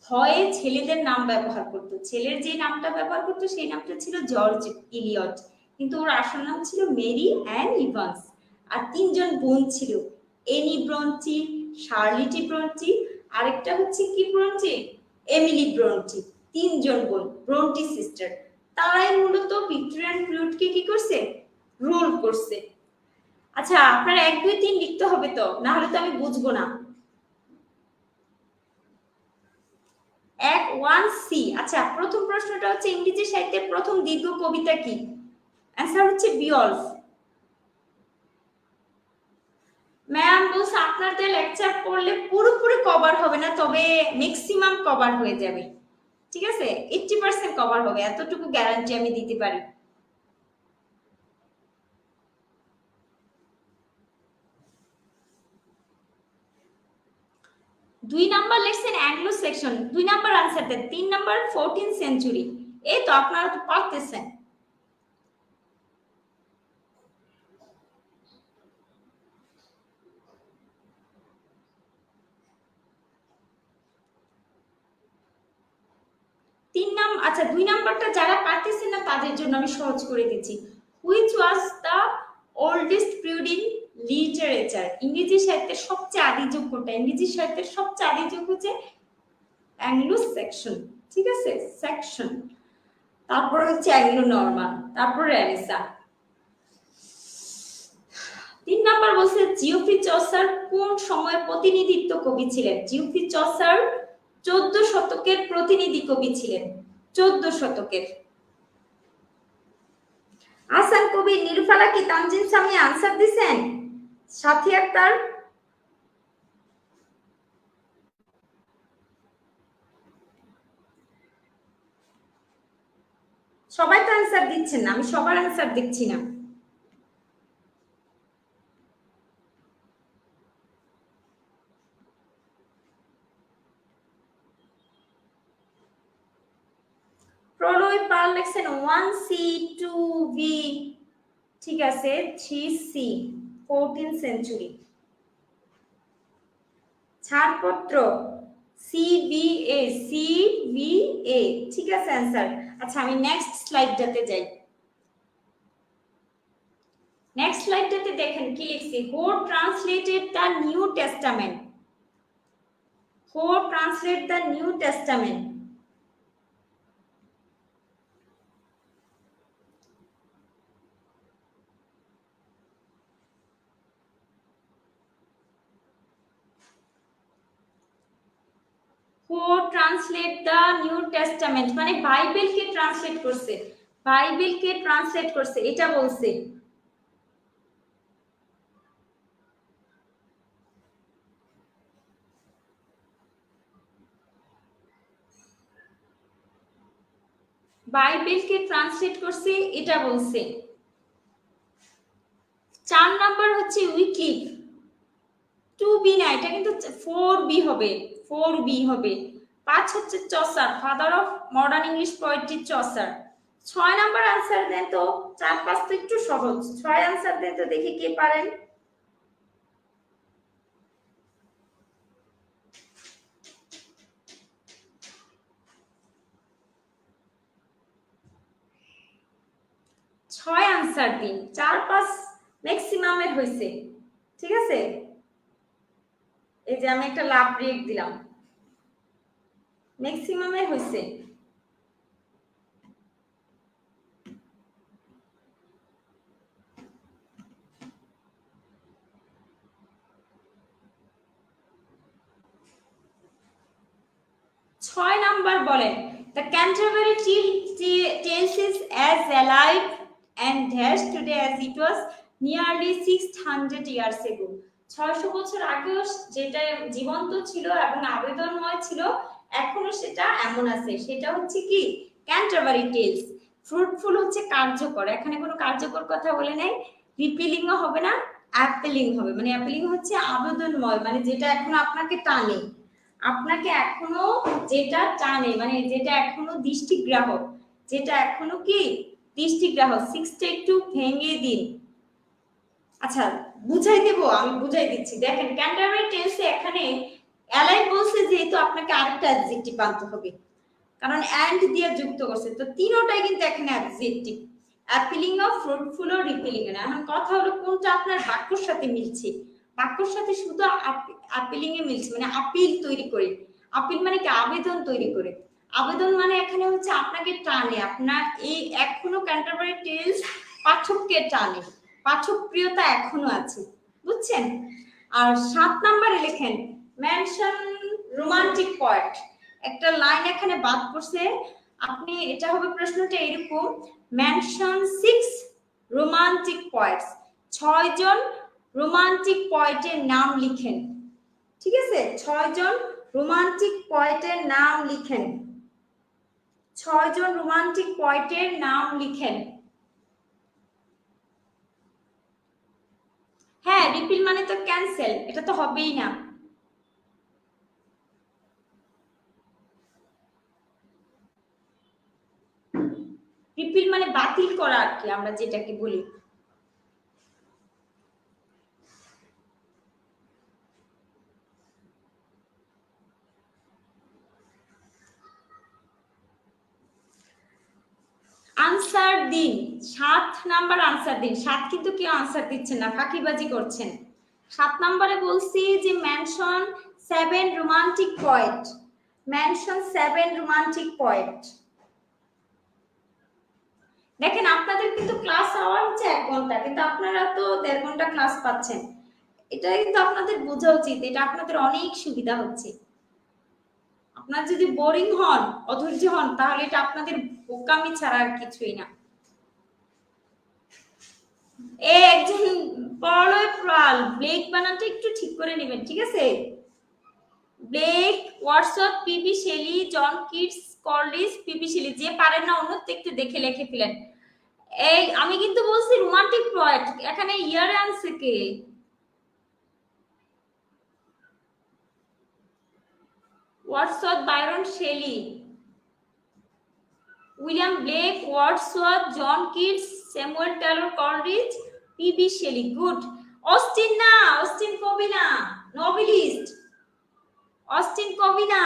ভয়ে ছেলেদের নাম ব্যবহার করতো, ছেলের যে নামটা ব্যবহার করতো সেই নামটা ছিল জর্জ ইলিয়ট, কিন্তু ওর আসল নাম ছিল মেরি অ্যান ইভান্স। আর তিনজন বোন ছিল, এনি ব্রন্টি, শার্লিটি ব্রন্টি, আরেকটা হচ্ছে কি ব্রন্টি, এমিলি ব্রন্টি। তিনজন বোন, ব্রন্টি সিস্টার। তারাই মূলত ভিক্টোরিয়ান পিরিয়ডকে কি করছে, রুল করছে। আচ্ছা আপনার 1 2 3 লিখতে হবে তো, না হলে তো আমি বুঝবো না। 1 সি। আচ্ছা প্রথম প্রশ্নটা হচ্ছে ইংরেজি সাহিত্যের প্রথম দীর্ঘ কবিতা কি? অ্যান্সার হচ্ছে বিয়লফ। ম্যাম বলছে আপনাদের লেকচার পড়লে পুরোপুরি কভার হবে না, তবে ম্যাক্সিমাম কভার হয়ে যাবে। ঠিক আছে, 80% কভার হবে, এতটুকু গ্যারান্টি আমি দিতে পারি। দুই নাম্বার লিখছেন অ্যাংলো সেকশন, 2 নাম্বার আনসার দেন। 3 নাম্বার 14th সেঞ্চুরি। এই তো আপনারা তো পারতেছেন। আচ্ছা 2 নাম্বারটা যারা পারতেছেন না তাদের জন্য আমি সহজ করে দিচ্ছি। Which was the oldest period in literature? ইংরেজি সাহিত্যের সবচেয়ে আদি যুগ কোনটা? ইংরেজি সাহিত্যের সবচেয়ে আদি যুগ হচ্ছে অ্যাংলো সেকশন। ঠিক আছে, সেকশন। তারপর হচ্ছে অ্যাংলো নরমান, তারপর রেনেসাঁ। 3 নাম্বার বলছে জিওফ্রি চসার কোন সময়ের প্রতিনিধিত্ব কবি ছিলেন? জিওফ্রি চসার 14 শতকের প্রতিনিধি কবি ছিলেন, 14 শতকের। হাসান কবি, নিরুফালা কি, তানজিম সামি আনসার দিছেন? সাথী আক্তার, সবাই তো আনসার দিচ্ছেন না, আমি সবার আনসার দেখছি না। প্রলয় পাল লেখছেন 1 সি 2 বি, ঠিক আছে 3 সি 14th সেঞ্চুরি। ছাড়পত্র সিবিএ, সিবিএ, ঠিক আছে অ্যান্সার। আচ্ছা আমি নেক্সট স্লাইডটাতে যাই। নেক্সট স্লাইডটাতে দেখেন কি লিখছি, who translated the New Testament? Who translate the New Testament? Who translate the New Testament মানে বাইবেলকে ট্রান্সলেট করছে, বাইবেলকে ট্রান্সলেট করছে এটা বলছে। বাইবেলকে ট্রান্সলেট করছে এটা বলছে। 4 নাম্বার হচ্ছে উইক্লিফ, 2 বি না, এটা কিন্তু 4 বি হবে, 4 বি হবে। 5 হচ্ছে Chaucer, father of modern English poetry Chaucer. 6 number answer দেন তো, 4 5 তো একটু সহজ, 6 আনসার দেন তো দেখি কে পারেন। 6 আনসার দিন, 4-5 ম্যাক্সিমামের হয়েছে, ঠিক আছে। এই যে আমি একটা লাভ ব্রেক দিলাম, ম্যাক্সিমামের হয়েছে। ছয় নাম্বার বলেন, the Canterbury Tales is as alive and dash today as it was nearly 600 years ago. 600 বছর আগেও যেটা জীবন্ত ছিল এবং আবেদনময় ছিল, এখনো সেটা এমন আছে। সেটা হচ্ছে কি ক্যান্টারবারি টেলস। ফ্রুটফুল হচ্ছে কার্যকর, এখানে কোনো কার্যকর কথা বলে নাই। রিপিলিংও হবে না, অ্যাপেলিং হবে। মানে অ্যাপেলিং হচ্ছে আবেদনময়, মানে যেটা এখনো আপনাকে টানে, আপনাকে এখনো যেটা টানে, মানে যেটা এখনো দৃষ্টিগ্রাহক, যেটা এখনো কি দৃষ্টিগ্রাহক। 6টা একটু ভেঙে দিন। আচ্ছা বুঝাই দেব, আমি বুঝাই দিচ্ছি। দেখেন ক্যান্টারবারি টেলসে এখানে অ্যালাইভ বলছে, যেহেতু আপনাকে আরেকটা অ্যাডজেক্টিভ আনতে হবে, কারণ অ্যান্ড দিয়ে যুক্ত করছে, তো তিনটাই কিন্তু এখানে অ্যাডজেক্টিভ। অ্যাপিলিং ও ফ্রুটফুল ও রিপিলিং। এখন কথা হলো কোনটা আপনার বাক্যর সাথে মিলছে। বাক্যর সাথে শুধু অ্যাপিলিং এ মিলছে, মানে আপিল তৈরি করে। আপিল মানে কি আবেদন তৈরি করে। আবেদন মানে এখানে হচ্ছে আপনাকে টানে, আপনার এই এখনো ক্যান্টারবারি টেলস পাঠককে টানে, পাঠক প্রিয়তা এখনো আছে, বুঝছেন। আর 7 নম্বরে লেখেন মেনশন রোমান্টিক পয়েন্ট। একটা লাইন এখানে বাদ পড়ছে, আপনি এটা হবে প্রশ্নটা এরকম, মেনশন 6 রোমান্টিক পয়েন্টস। 6 জন রোমান্টিক পয়েন্টের নাম লিখেন, ঠিক আছে। 6 জন রোমান্টিক পয়েন্টের নাম লিখেন, 6 জন রোমান্টিক পয়েন্টের নাম লিখেন। হ্যাঁ রিপিল মানে তো ক্যান্সেল, এটা তো হবেই না। রিপিল মানে বাতিল করা আর কি, আমরা যেটাকে বলি। আনসার দিন, 7 নাম্বার আনসার দিন। 7 কিন্তু কেউ আনসার দিচ্ছেন না, ফাঁকিবাজি করছেন। 7 নম্বরে বলছি যে mention 7 romantic point, mention 7 romantic point. দেখেন আপনাদের কিন্তু ক্লাস আওয়ার হচ্ছে 1 ঘন্টা, কিন্তু আপনারা তো 1.5 ঘন্টা ক্লাস পাচ্ছেন। এটা কিন্তু আপনাদের বোঝা উচিত, এটা আপনাদের অনেক সুবিধা হচ্ছে। আপনারা যদি বোরিং হন, অধৈর্য হন, তাহলে এটা আপনাদের বোকামি ছাড়া আর কিছুই না। একজন বড় প্রাল ব্লেক বানানটা একটু ঠিক করে নেবেন, ঠিক আছে। ব্লেক, ওয়াটসঅ্যাপ, পিবি শেলি, জন কিটস, কলিস, পিবি শেলি। যে পারেন না অন্য একটু দেখে লিখে ফেলেন। এই আমি কিন্তু বলছি রোমান্টিক পয়েন্ট, এখানে ইয়ারে আনছে কে? Wordsworth, Byron Shelley, William Blake, Wordsworth, John Keats, Samuel Taylor Coleridge, PB Shelley. Good. Austen না, অস্টিন কবি না, নভেলিস্ট। অস্টিন কবি না,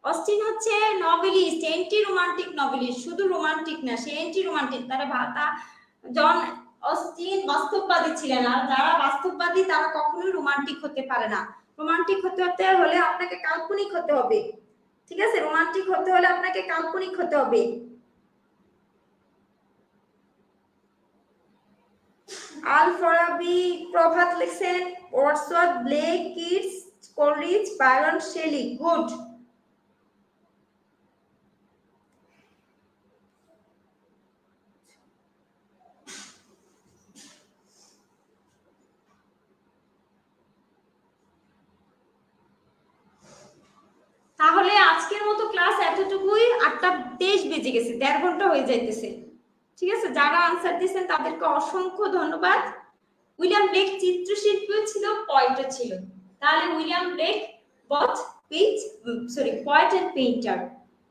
অস্টিন হচ্ছে নভেলিস্ট, এন্টি রোমান্টিক নভেলিস্ট। শুধু রোমান্টিক না, সে এন্টি রোমান্টিক। তারা জন অস্টিন বাস্তববাদী ছিলেন, আর যারা বাস্তববাদী তারা কখনোই রোমান্টিক হতে পারে না। রোমান্টিক হতে হলে আপনাকে কাল্পনিক হতে হবে, ঠিক আছে। রোমান্টিক হতে হলে আপনাকে কাল্পনিক হতে হবে। আল ফরাবি, প্রভাত লিখছেন, Wordsworth, Blake, Keats, Coleridge, Byron Shelley. Good. তাহলে আজকের মতো ক্লাস এতটুকুই। 8:23 বেজে গেছে, 1.5 ঘন্টা হয়ে যাইতেছে, ঠিক আছে। যারা আনসার দিয়েছেন তাদেরকে অসংখ্য ধন্যবাদ। উইলিয়াম ব্লেক চিত্রশিল্পীও ছিল, পয়েন্টও ছিল। তাহলে William Blake both poet and painter,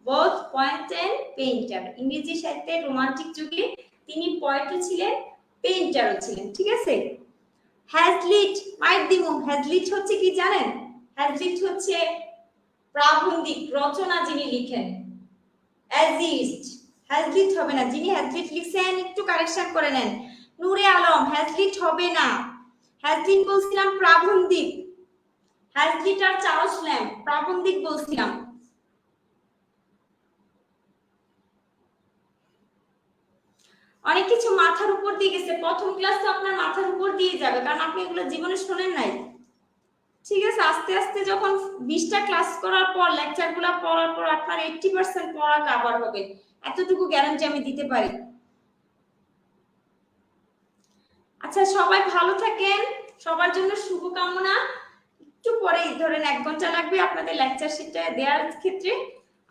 both poet and painter. ইংরেজি সাহিত্যের রোমান্টিক যুগে তিনি পয়েন্টও ছিলেন, পেইন্টারও ছিলেন, ঠিক আছে। হ্যাজলিট, মাইক দিমু। হ্যাজলিট হচ্ছে কি জানেন? হ্যাজলিট হচ্ছে প্রাবন্ধিক রচনা যিনি লিখেন, অ্যাজিস্ট। হ্যাজলিট হবে না। যিনি হ্যাজলিট লিখছেন একটু কারেকশন করে নেন। নূরে আলম, হ্যাজলিট হবে না। হ্যাজলিট বলছিলাম প্রাবন্ধিক, হ্যাজলিট আর চার্লস ল্যাম্ব, প্রাবন্ধিক বলছিলাম। অনেক কিছু মাথার উপর দিয়ে গেছে, প্রথম ক্লাস তো আপনার মাথার উপর দিয়ে যাবে, কারণ আপনি এগুলো জীবনে শোনেন নাই। ঠিক আছে, আস্তে আস্তে যখন 20টা ক্লাস করার পর, লেকচারগুলো পড়ার পর আপনার 80% পড়া কভার হবে, এতটুকু গ্যারান্টি আমি দিতে পারি। আচ্ছা, সবাই ভালো থাকেন, সবার জন্য শুভকামনা। একটু পরে ধরেন 1 ঘন্টা লাগবে আপনাদের লেকচার শিটটা দেওয়ার ক্ষেত্রে।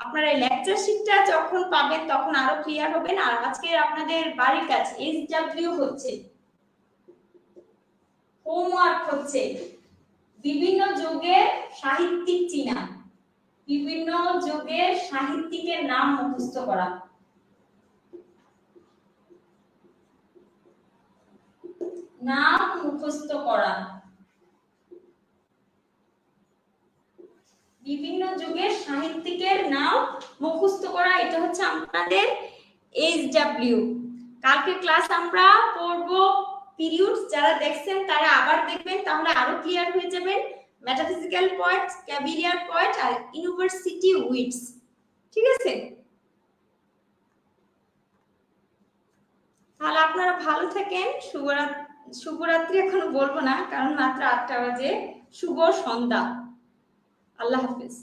আপনারা এই লেকচার শিটটা যখন পাবেন তখন আরো ক্লিয়ার হবেন। আর আজকে আপনাদের বাড়ির কাজ SW হচ্ছে, হোমওয়ার্ক হচ্ছে বিভিন্ন যুগের সাহিত্যিক চিনা, বিভিন্ন যুগের সাহিত্যিকের নাম মুখস্থ করা। নাম মুখস্থ করা, বিভিন্ন যুগের সাহিত্যিকের নাম মুখস্থ করা, এটা হচ্ছে আমাদের SW। কালকে ক্লাস আমরা পড়ব পিরিয়ডস, যারা দেখছেন তারা আবার দেখবেন, তাহলে আরো ক্লিয়ার হয়ে যাবেন। মেটাফিজিক্যাল পয়েন্টস, ক্যাবিলিয়ার পয়েন্ট আর ইউনিভার্সিটি উইডস। ঠিক আছে, তাহলে আপনারা ভালো থাকেন। শুভরাত্রি এখনো বলবো না, কারণ মাত্র 8টা বাজে। শুভ সন্ধ্যা, আল্লাহ হাফেজ।